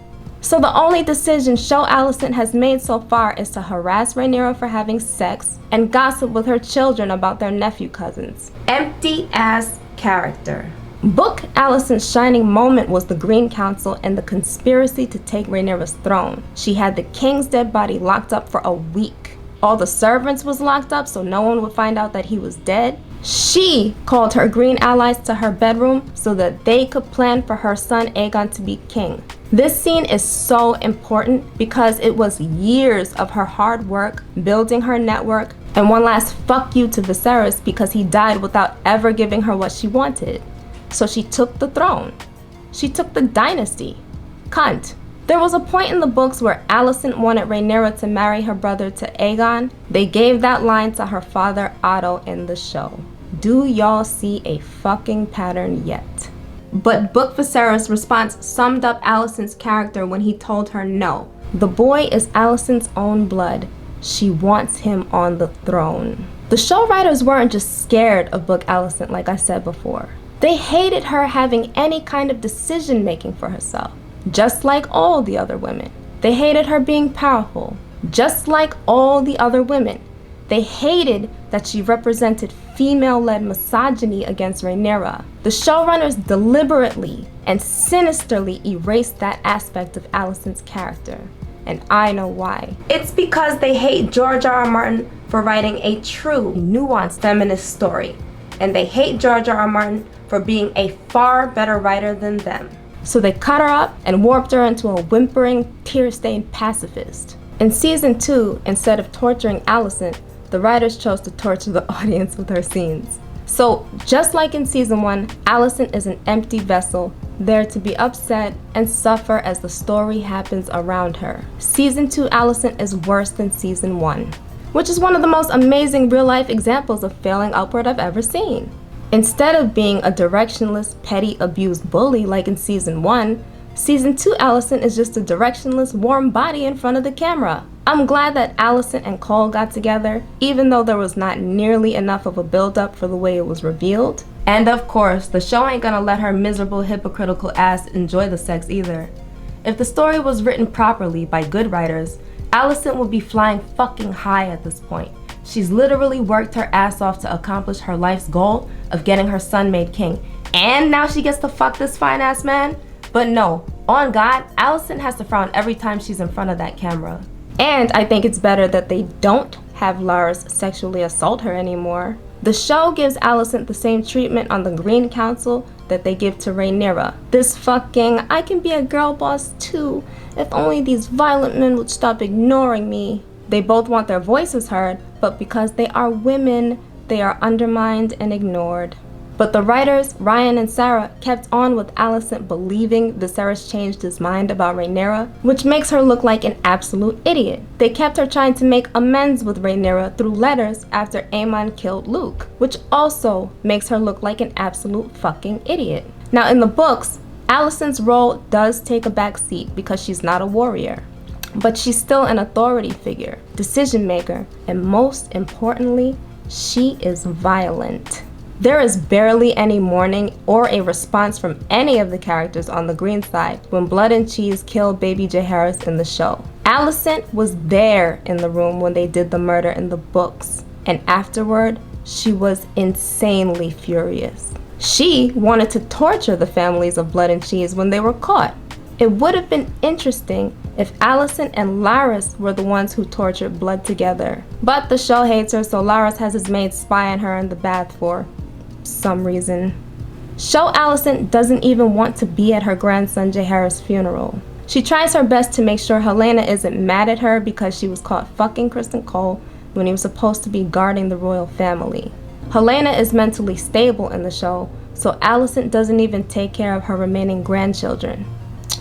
So the only decision Show Alicent has made so far is to harass Rhaenyra for having sex and gossip with her children about their nephew cousins. Empty ass character. Book Alicent's shining moment was the Green Council and the conspiracy to take Rhaenyra's throne. She had the king's dead body locked up for a week. All the servants was locked up so no one would find out that he was dead. She called her green allies to her bedroom so that they could plan for her son Aegon to be king. This scene is so important because it was years of her hard work, building her network, and one last fuck you to Viserys because he died without ever giving her what she wanted. So she took the throne. She took the dynasty. Cunt. There was a point in the books where Alicent wanted Rhaenyra to marry her brother to Aegon. They gave that line to her father Otto in the show. Do y'all see a fucking pattern yet? But Book Viserys' response summed up Alicent's character when he told her no. The boy is Alicent's own blood. She wants him on the throne. The show writers weren't just scared of Book Alicent like I said before. They hated her having any kind of decision making for herself, just like all the other women. They hated her being powerful, just like all the other women. They hated that she represented female-led misogyny against Rhaenyra. The showrunners deliberately and sinisterly erased that aspect of Alicent's character. And I know why. It's because they hate George R.R. Martin for writing a true, nuanced feminist story. And they hate George R.R. Martin for being a far better writer than them. So they cut her up and warped her into a whimpering, tear-stained pacifist. In season 2, instead of torturing Alicent, the writers chose to torture the audience with her scenes. So, just like in season 1, Alicent is an empty vessel, there to be upset and suffer as the story happens around her. Season 2 Alicent is worse than season 1, which is one of the most amazing real-life examples of failing upward I've ever seen. Instead of being a directionless, petty, abused bully like in season 1, season 2 Alicent is just a directionless, warm body in front of the camera. I'm glad that Alicent and Cole got together, even though there was not nearly enough of a build-up for the way it was revealed. And of course, the show ain't gonna let her miserable, hypocritical ass enjoy the sex either. If the story was written properly by good writers, Alicent would be flying fucking high at this point. She's literally worked her ass off to accomplish her life's goal of getting her son made king. And now she gets to fuck this fine-ass man? But no, on God, Alicent has to frown every time she's in front of that camera. And I think it's better that they don't have Larys sexually assault her anymore. The show gives Alicent the same treatment on the Green Council that they give to Rhaenyra. This fucking, I can be a girl boss too, if only these violent men would stop ignoring me. They both want their voices heard, but because they are women, they are undermined and ignored. But the writers, Ryan and Sarah, kept on with Alicent believing Viserys changed his mind about Rhaenyra, which makes her look like an absolute idiot. They kept her trying to make amends with Rhaenyra through letters after Aemon killed Luke, which also makes her look like an absolute fucking idiot. Now in the books, Alicent's role does take a back seat because she's not a warrior. But she's still an authority figure, decision maker, and most importantly, she is violent. There is barely any mourning or a response from any of the characters on the green side when Blood and Cheese killed baby Jaehaerys in the show. Alicent was there in the room when they did the murder in the books, and afterward, she was insanely furious. She wanted to torture the families of Blood and Cheese when they were caught. It would have been interesting if Alicent and Larys were the ones who tortured Blood together. But the show hates her, so Larys has his maid spy on her in the bath for some reason. Show Alicent doesn't even want to be at her grandson Jaehaerys' funeral. She tries her best to make sure Helaena isn't mad at her because she was caught fucking Kristen Cole when he was supposed to be guarding the royal family. Helaena is mentally stable in the show, so Alicent doesn't even take care of her remaining grandchildren.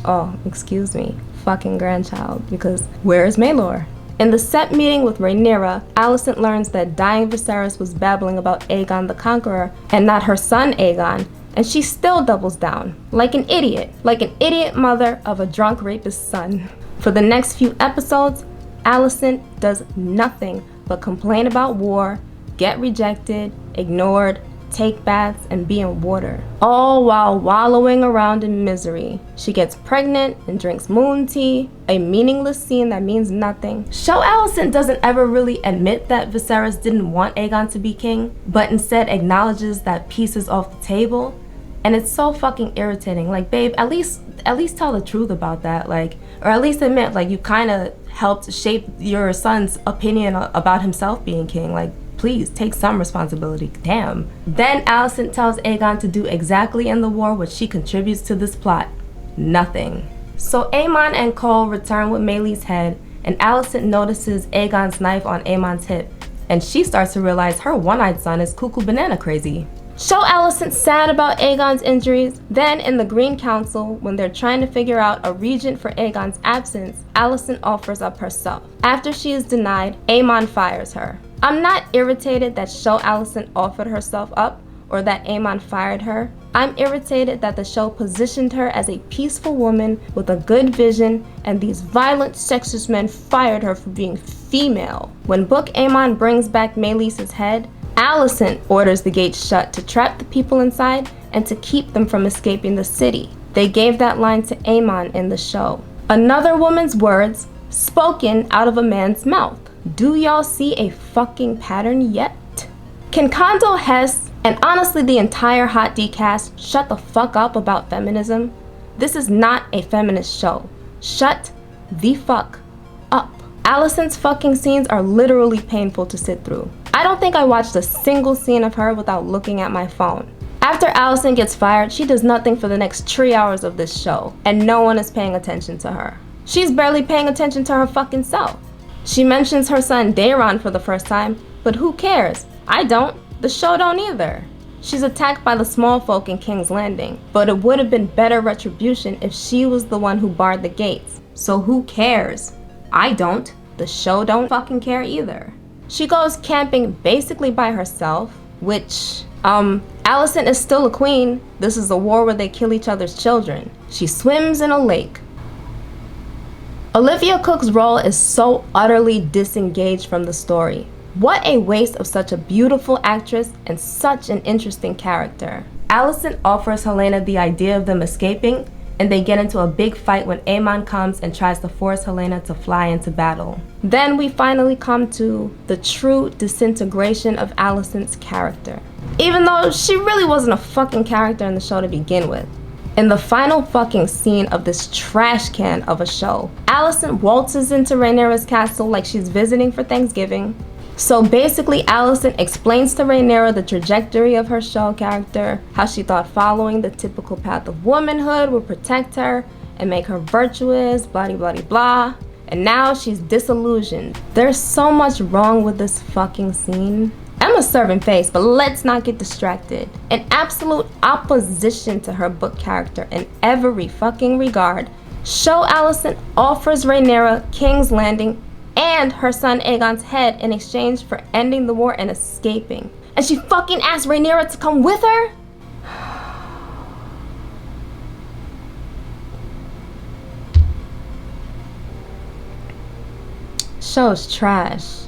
Oh, excuse me, fucking grandchild, because where is Maelor? In the set meeting with Rhaenyra, Alicent learns that dying Viserys was babbling about Aegon the Conqueror and not her son Aegon, and she still doubles down, like an idiot mother of a drunk rapist son. For the next few episodes, Alicent does nothing but complain about war, get rejected, ignored, take baths, and be in water, all while wallowing around in misery. She gets pregnant and drinks moon tea, a meaningless scene that means nothing. Show Alicent doesn't ever really admit that Viserys didn't want Aegon to be king, but instead acknowledges that peace is off the table. And it's so fucking irritating. Like, babe, at least tell the truth about that. Like, or at least admit, like, you kind of helped shape your son's opinion about himself being king. Like, please take some responsibility. Damn. Then Alicent tells Aegon to do exactly in the war what she contributes to this plot. Nothing. So Aemon and Cole return with Melee's head, and Alicent notices Aegon's knife on Aemon's hip, and she starts to realize her one-eyed son is cuckoo banana crazy. Show Alicent sad about Aegon's injuries. Then in the Green Council, when they're trying to figure out a regent for Aegon's absence, Alicent offers up herself. After she is denied, Aemon fires her. I'm not irritated that Show Alicent offered herself up or that Aemon fired her. I'm irritated that the show positioned her as a peaceful woman with a good vision, and these violent sexist men fired her for being female. When Book Aemon brings back Melee's head, Alicent orders the gates shut to trap the people inside and to keep them from escaping the city. They gave that line to Aemon in the show. Another woman's words spoken out of a man's mouth. Do y'all see a fucking pattern yet? Can Condal, Hess, and honestly the entire Hot D cast shut the fuck up about feminism? This is not a feminist show. Shut the fuck up. Alicent's fucking scenes are literally painful to sit through. I don't think I watched a single scene of her without looking at my phone. After Alicent gets fired, she does nothing for the next 3 hours of this show, and no one is paying attention to her. She's barely paying attention to her fucking self. She mentions her son Daemon for the first time, but who cares? I don't. The show don't either. She's attacked by the small folk in King's Landing, but it would have been better retribution if she was the one who barred the gates. So who cares? I don't. The show don't fucking care either. She goes camping basically by herself, which, Alicent is still a queen. This is a war where they kill each other's children. She swims in a lake. Olivia Cook's role is so utterly disengaged from the story. What a waste of such a beautiful actress and such an interesting character. Alicent offers Helaena the idea of them escaping, and they get into a big fight when Aemon comes and tries to force Helaena to fly into battle. Then we finally come to the true disintegration of Alicent's character, even though she really wasn't a fucking character in the show to begin with. In the final fucking scene of this trash can of a show, Alicent waltzes into Rhaenyra's castle like she's visiting for Thanksgiving. So basically, Alicent explains to Rhaenyra the trajectory of her show character, how she thought following the typical path of womanhood would protect her and make her virtuous, blah blah blah, and now she's disillusioned. There's so much wrong with this fucking scene. Emma's serving face, but let's not get distracted. In absolute opposition to her book character in every fucking regard, Show Alicent offers Rhaenyra King's Landing and her son Aegon's head in exchange for ending the war and escaping. And she fucking asked Rhaenyra to come with her? Show's trash.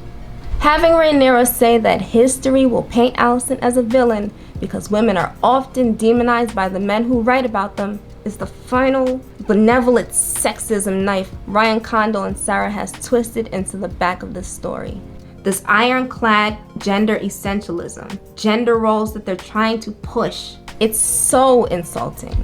Having Rhaenyra say that history will paint Alicent as a villain because women are often demonized by the men who write about them is the final benevolent sexism knife Ryan Condal and Sara Hess twisted into the back of this story. This ironclad gender essentialism, gender roles that they're trying to push, it's so insulting.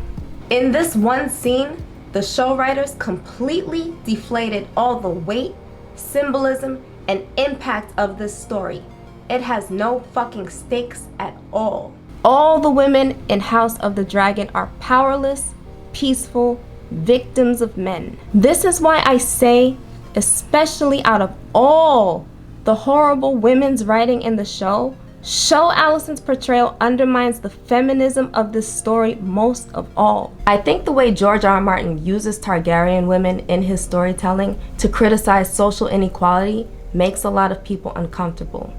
In this one scene, the show writers completely deflated all the weight, symbolism, and impact of this story. It has no fucking stakes at all. All the women in House of the Dragon are powerless, peaceful victims of men. This is why I say, especially out of all the horrible women's writing in the show, Show Alicent's portrayal undermines the feminism of this story most of all. I think the way George R.R. Martin uses Targaryen women in his storytelling to criticize social inequality makes a lot of people uncomfortable.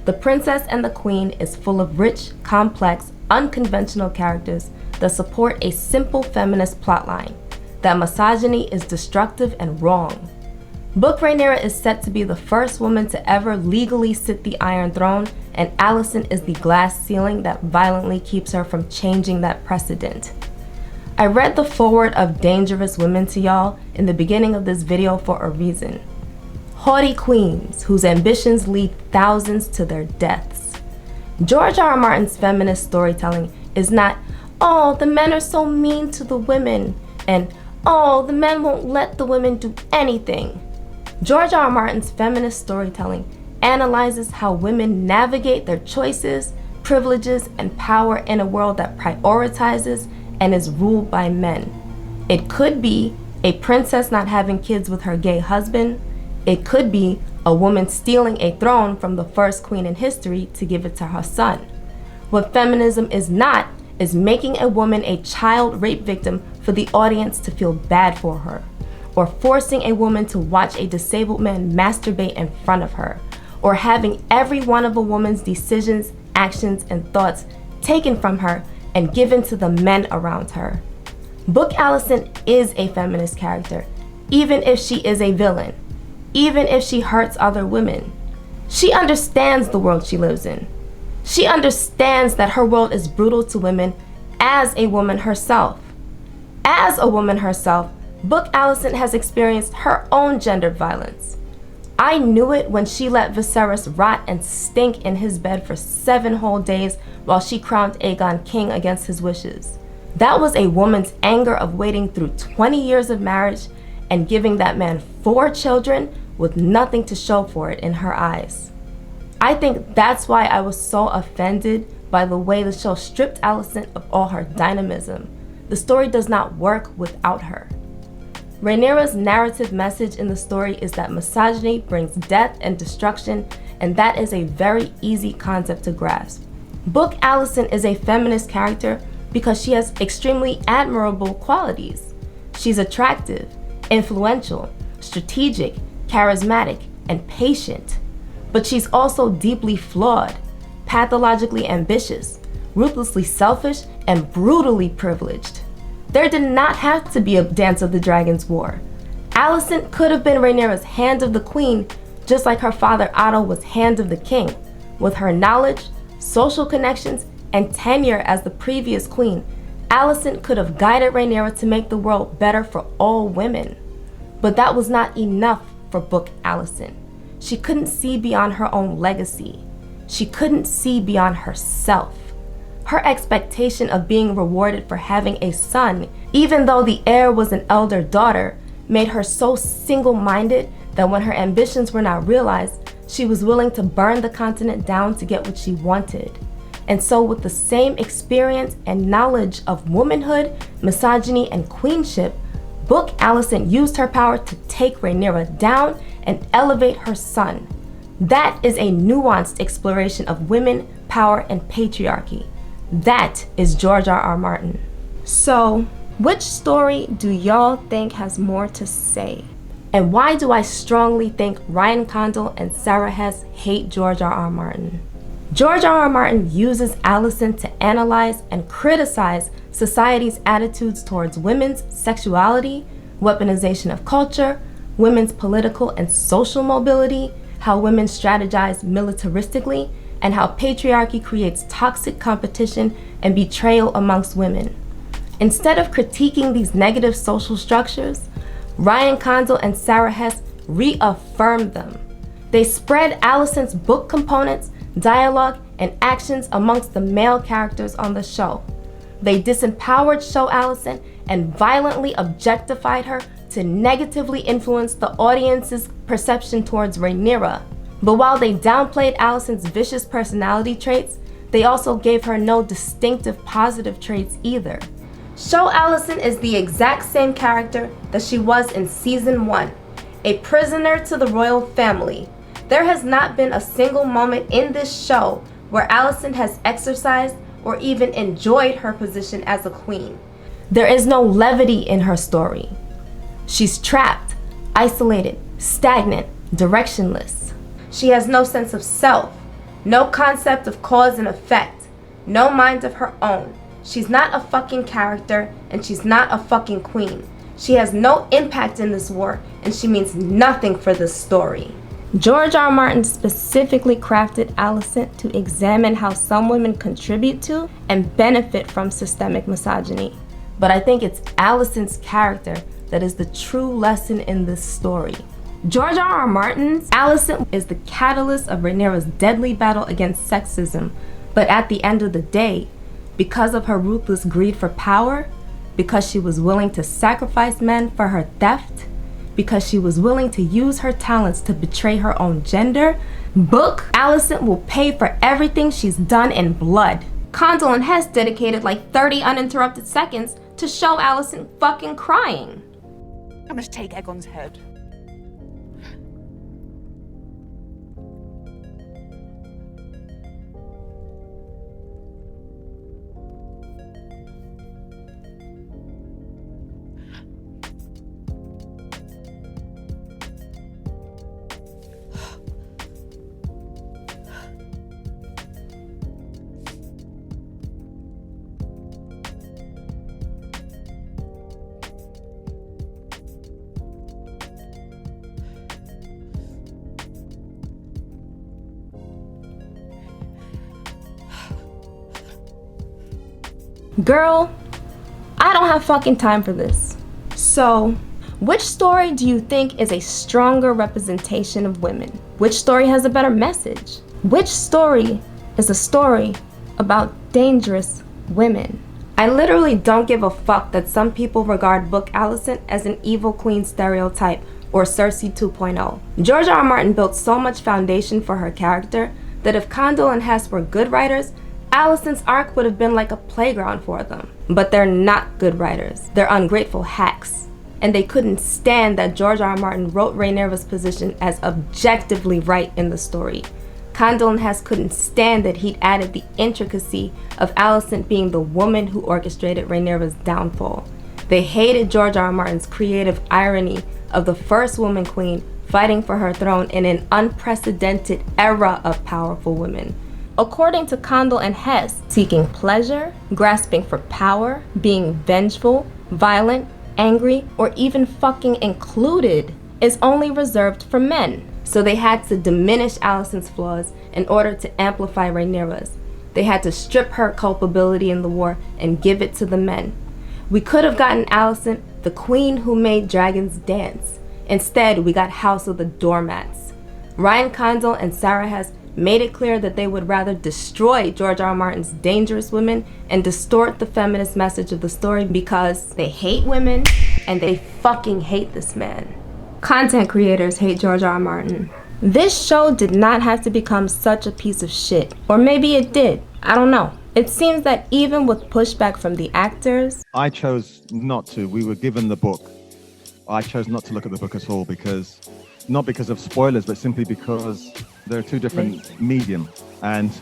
The Princess and the Queen is full of rich, complex, unconventional characters that support a simple feminist plotline, that misogyny is destructive and wrong. Book Rhaenyra is set to be the first woman to ever legally sit the Iron Throne, and Alicent is the glass ceiling that violently keeps her from changing that precedent. I read the foreword of Dangerous Women to y'all in the beginning of this video for a reason. Haughty queens whose ambitions lead thousands to their deaths. George R.R. Martin's feminist storytelling is not, "Oh, the men are so mean to the women," and "Oh, the men won't let the women do anything." George R.R. Martin's feminist storytelling analyzes how women navigate their choices, privileges, and power in a world that prioritizes and is ruled by men. It could be a princess not having kids with her gay husband. It could be a woman stealing a throne from the first queen in history to give it to her son. What feminism is not is making a woman a child rape victim for the audience to feel bad for her, or forcing a woman to watch a disabled man masturbate in front of her, or having every one of a woman's decisions, actions, and thoughts taken from her and given to the men around her. Book Alicent is a feminist character, even if she is a villain, even if she hurts other women. She understands the world she lives in. She understands that her world is brutal to women as a woman herself. As a woman herself, Book Alicent has experienced her own gendered violence. I knew it when she let Viserys rot and stink in his bed for 7 whole days while she crowned Aegon king against his wishes. That was a woman's anger of waiting through 20 years of marriage and giving that man 4 children with nothing to show for it in her eyes. I think that's why I was so offended by the way the show stripped Alicent of all her dynamism. The story does not work without her. Rhaenyra's narrative message in the story is that misogyny brings death and destruction, and that is a very easy concept to grasp. Book Alicent is a feminist character because she has extremely admirable qualities. She's attractive, influential, strategic, charismatic, and patient. But she's also deeply flawed, pathologically ambitious, ruthlessly selfish, and brutally privileged. There did not have to be a Dance of the Dragons war. Alicent could have been Rhaenyra's Hand of the Queen, just like her father Otto was Hand of the King. With her knowledge, social connections, and tenure as the previous queen, Alicent could have guided Rhaenyra to make the world better for all women. But that was not enough for Book Alicent. She couldn't see beyond her own legacy. She couldn't see beyond herself. Her expectation of being rewarded for having a son, even though the heir was an elder daughter, made her so single-minded that when her ambitions were not realized, she was willing to burn the continent down to get what she wanted. And so with the same experience and knowledge of womanhood, misogyny, and queenship, Book Alicent used her power to take Rhaenyra down and elevate her son. That is a nuanced exploration of women, power, and patriarchy. That is George R.R. Martin. So, which story do y'all think has more to say? And why do I strongly think Ryan Condal and Sara Hess hate George R.R. Martin? George R.R. Martin uses Alicent to analyze and criticize society's attitudes towards women's sexuality, weaponization of culture, women's political and social mobility, how women strategize militaristically, and how patriarchy creates toxic competition and betrayal amongst women. Instead of critiquing these negative social structures, Ryan Condal and Sara Hess reaffirmed them. They spread Alicent's book components, dialogue, and actions amongst the male characters on the show. They disempowered Show Alicent and violently objectified her to negatively influence the audience's perception towards Rhaenyra. But while they downplayed Alicent's vicious personality traits, they also gave her no distinctive positive traits either. Show Alicent is the exact same character that she was in season 1, a prisoner to the royal family. There has not been a single moment in this show where Alicent has exercised or even enjoyed her position as a queen. There is no levity in her story. She's trapped, isolated, stagnant, directionless. She has no sense of self, no concept of cause and effect, no mind of her own. She's not a fucking character, and she's not a fucking queen. She has no impact in this war, and she means nothing for this story. George R. R. Martin specifically crafted Alicent to examine how some women contribute to and benefit from systemic misogyny. But I think it's Alicent's character that is the true lesson in this story. George R. R. Martin's Alicent is the catalyst of Rhaenyra's deadly battle against sexism, but at the end of the day, because of her ruthless greed for power, because she was willing to sacrifice men for her theft, because she was willing to use her talents to betray her own gender, book Alicent will pay for everything she's done in blood. Condal and Hess dedicated like 30 uninterrupted seconds to show Alicent fucking crying. I must take Aegon's head. Girl, I don't have fucking time for this. So, which story do you think is a stronger representation of women? Which story has a better message? Which story is a story about dangerous women? I literally don't give a fuck that some people regard Book Alicent as an evil queen stereotype or Cersei 2.0. George R. R. Martin built so much foundation for her character that if Condal and Hess were good writers, Alicent's arc would have been like a playground for them. But they're not good writers. They're ungrateful hacks. And they couldn't stand that George R. R. Martin wrote Rhaenyra's position as objectively right in the story. Condal and Hess couldn't stand that he'd added the intricacy of Alicent being the woman who orchestrated Rhaenyra's downfall. They hated George R. R. Martin's creative irony of the first woman queen fighting for her throne in an unprecedented era of powerful women. According to Condal and Hess, seeking pleasure, grasping for power, being vengeful, violent, angry, or even fucking included is only reserved for men. So they had to diminish Alicent's flaws in order to amplify Rhaenyra's. They had to strip her culpability in the war and give it to the men. We could have gotten Alicent, the queen who made dragons dance. Instead, we got House of the Doormats. Ryan Condal and Sara Hess made it clear that they would rather destroy George R. R. Martin's dangerous women and distort the feminist message of the story because they hate women and they fucking hate this man. Content creators hate George R. R. Martin. This show did not have to become such a piece of shit. Or maybe it did. I don't know. It seems that even with pushback from the actors... I chose not to. We were given the book. I chose not to look at the book at all because... Not because of spoilers, but simply because they're two different medium. And do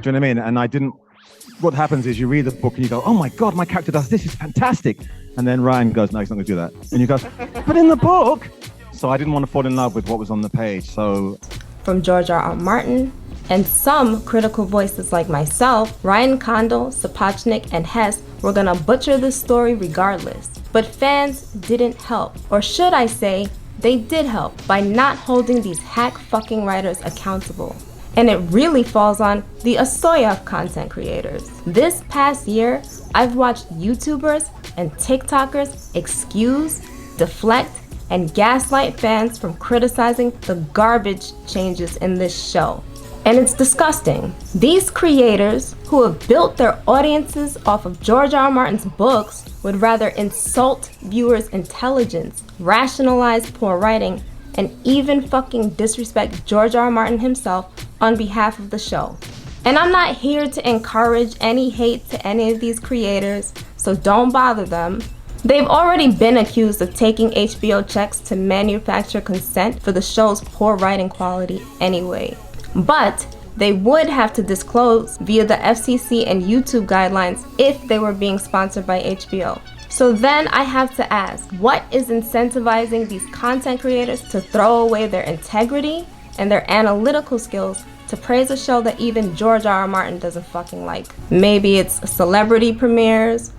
you know what I mean? And I didn't... What happens is you read the book and you go, oh my God, my character does this, is fantastic. And then Ryan goes, no, he's not going to do that. And you go, but in the book... So I didn't want to fall in love with what was on the page, so... From George R. R. Martin, and some critical voices like myself, Ryan Condal, Sapochnik, and Hess were gonna butcher this story regardless. But fans didn't help. Or should I say, they did help by not holding these hack fucking writers accountable. And it really falls on the Asoiaf content creators. This past year, I've watched YouTubers and TikTokers excuse, deflect, and gaslight fans from criticizing the garbage changes in this show. And it's disgusting. These creators, who have built their audiences off of George R. R. Martin's books, would rather insult viewers' intelligence, rationalize poor writing, and even fucking disrespect George R. R. Martin himself on behalf of the show. And I'm not here to encourage any hate to any of these creators, so don't bother them. They've already been accused of taking HBO checks to manufacture consent for the show's poor writing quality anyway. But they would have to disclose via the FCC and YouTube guidelines if they were being sponsored by HBO. So then I have to ask, what is incentivizing these content creators to throw away their integrity and their analytical skills to praise a show that even George R. R. Martin doesn't fucking like? Maybe it's celebrity premieres,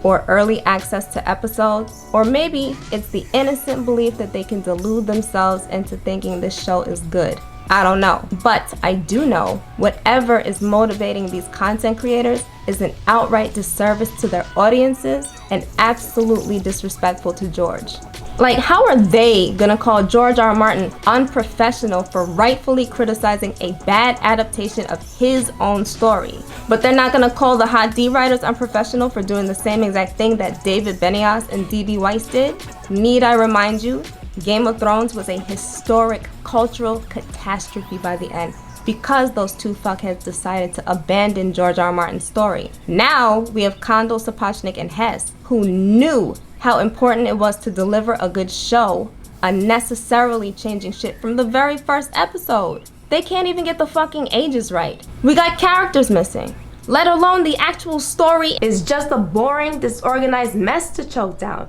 or early access to episodes, or maybe it's the innocent belief that they can delude themselves into thinking this show is good. I don't know, but I do know whatever is motivating these content creators is an outright disservice to their audiences and absolutely disrespectful to George. Like, how are they gonna call George R. R. Martin unprofessional for rightfully criticizing a bad adaptation of his own story? But they're not gonna call the Hot D writers unprofessional for doing the same exact thing that David Benioff and D.B. Weiss did? Need I remind you, Game of Thrones was a historic cultural catastrophe by the end because those two fuckheads decided to abandon George R. R. Martin's story. Now we have Condal, Sapochnik, and Hess, who knew how important it was to deliver a good show, unnecessarily changing shit from the very first episode. They can't even get the fucking ages right. We got characters missing, let alone the actual story is just a boring, disorganized mess to choke down.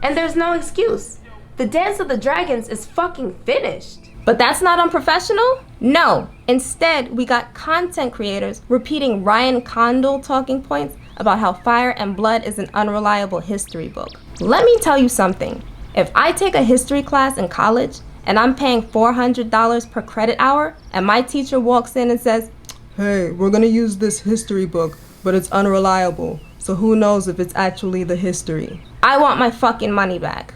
And there's no excuse. The Dance of the Dragons is fucking finished. But that's not unprofessional? No. Instead, we got content creators repeating Ryan Condal talking points about how Fire and Blood is an unreliable history book. Let me tell you something. If I take a history class in college and I'm paying $400 per credit hour and my teacher walks in and says, "Hey, we're gonna use this history book, but it's unreliable, so who knows if it's actually the history?" I want my fucking money back.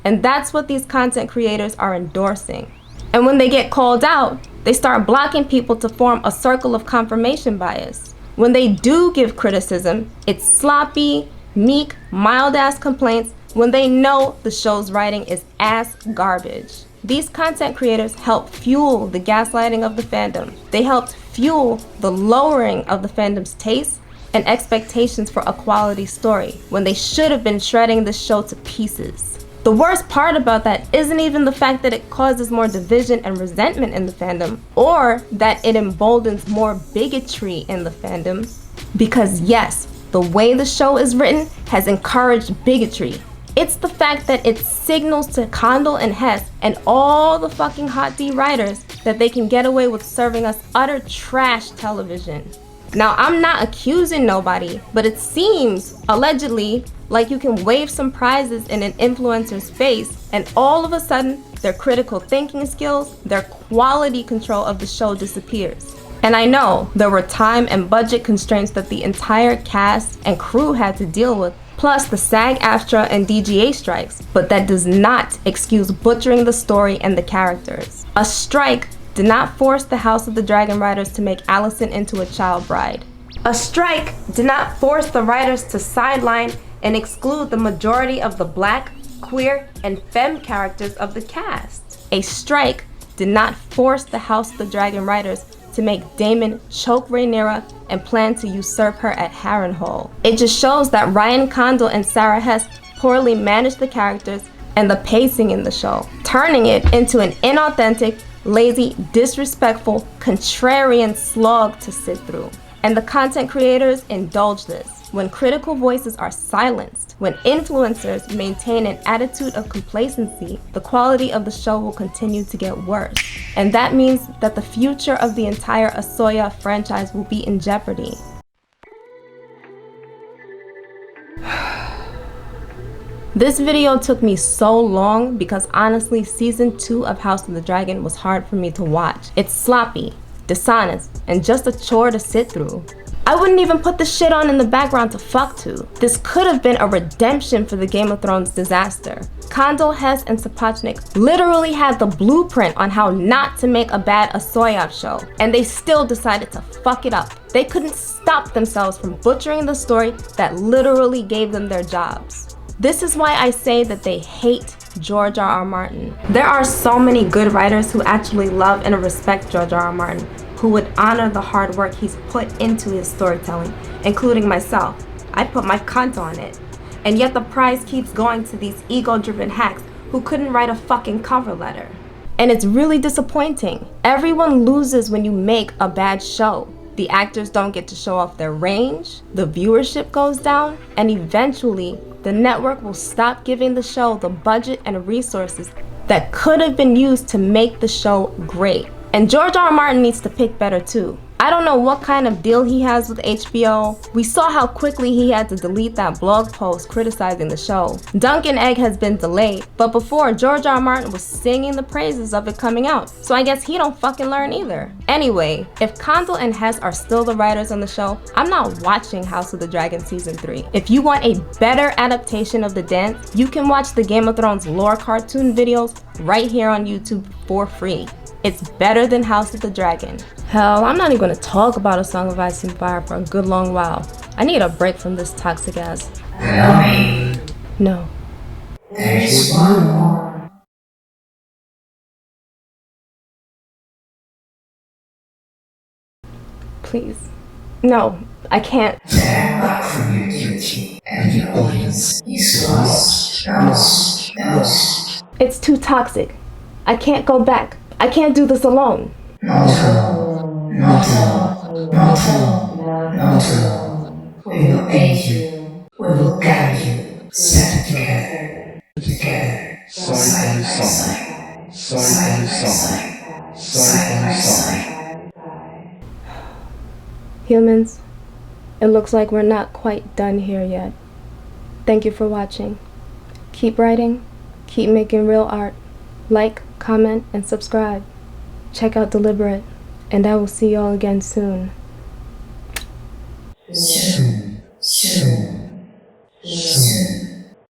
And that's what these content creators are endorsing. And when they get called out, they start blocking people to form a circle of confirmation bias. When they do give criticism, it's sloppy, meek, mild-ass complaints when they know the show's writing is ass garbage. These content creators help fuel the gaslighting of the fandom. They helped fuel the lowering of the fandom's taste and expectations for a quality story when they should have been shredding the show to pieces. The worst part about that isn't even the fact that it causes more division and resentment in the fandom, or that it emboldens more bigotry in the fandom. Because yes, the way the show is written has encouraged bigotry. It's the fact that it signals to Condal and Hess and all the fucking Hot D writers that they can get away with serving us utter trash television. Now, I'm not accusing nobody, but it seems, allegedly, like you can wave some prizes in an influencer's face and all of a sudden, their critical thinking skills, their quality control of the show disappears. And I know there were time and budget constraints that the entire cast and crew had to deal with, plus the SAG-AFTRA and DGA strikes, but that does not excuse butchering the story and the characters. A strike did not force the House of the Dragon writers to make Alicent into a child bride. A strike did not force the writers to sideline and exclude the majority of the black, queer, and femme characters of the cast. A strike did not force the House of the Dragon writers to make Daemon choke Rhaenyra and plan to usurp her at Harrenhal. It just shows that Ryan Condal and Sara Hess poorly managed the characters and the pacing in the show, turning it into an inauthentic, lazy, disrespectful, contrarian slog to sit through. And the content creators indulge this. When critical voices are silenced, when influencers maintain an attitude of complacency, the quality of the show will continue to get worse. And that means that the future of the entire Asoiaf franchise will be in jeopardy. This video took me so long because honestly, season 2 of House of the Dragon was hard for me to watch. It's sloppy, dishonest, and just a chore to sit through. I wouldn't even put this shit on in the background to fuck to. This could have been a redemption for the Game of Thrones disaster. Condal, Hess, and Sapochnik literally had the blueprint on how not to make a bad Asoiaf show, and they still decided to fuck it up. They couldn't stop themselves from butchering the story that literally gave them their jobs. This is why I say that they hate George R. R. Martin. There are so many good writers who actually love and respect George R. R. Martin, who would honor the hard work he's put into his storytelling, including myself. I put my cunt on it. And yet the prize keeps going to these ego-driven hacks who couldn't write a fucking cover letter. And it's really disappointing. Everyone loses when you make a bad show. The actors don't get to show off their range, the viewership goes down, and eventually, the network will stop giving the show the budget and resources that could have been used to make the show great. And George R. R. Martin needs to pick better too. I don't know what kind of deal he has with HBO. We saw how quickly he had to delete that blog post criticizing the show. Dunk and Egg has been delayed, but before George R. R. Martin was singing the praises of it coming out, so I guess he don't fucking learn either. Anyway, if Condal and Hess are still the writers on the show, I'm not watching House of the Dragon Season 3. If you want a better adaptation of the dance, you can watch the Game of Thrones lore cartoon videos right here on YouTube for free. It's better than House of the Dragon. Hell, I'm not even gonna talk about A Song of Ice and Fire for a good long while. I need a break from this toxic ass. No. There's one more. Please. No, I can't. Stand back from your duty, and the audience is lost. It's too toxic. I can't go back. I can't do this alone. Not alone. We will aid you. We will guide you. Stand together. Side by side. Humans, it looks like we're not quite done here yet. Thank you for watching. Keep writing, keep making real art. Like, comment, and subscribe. Check out Deliberate, and I will see y'all again soon.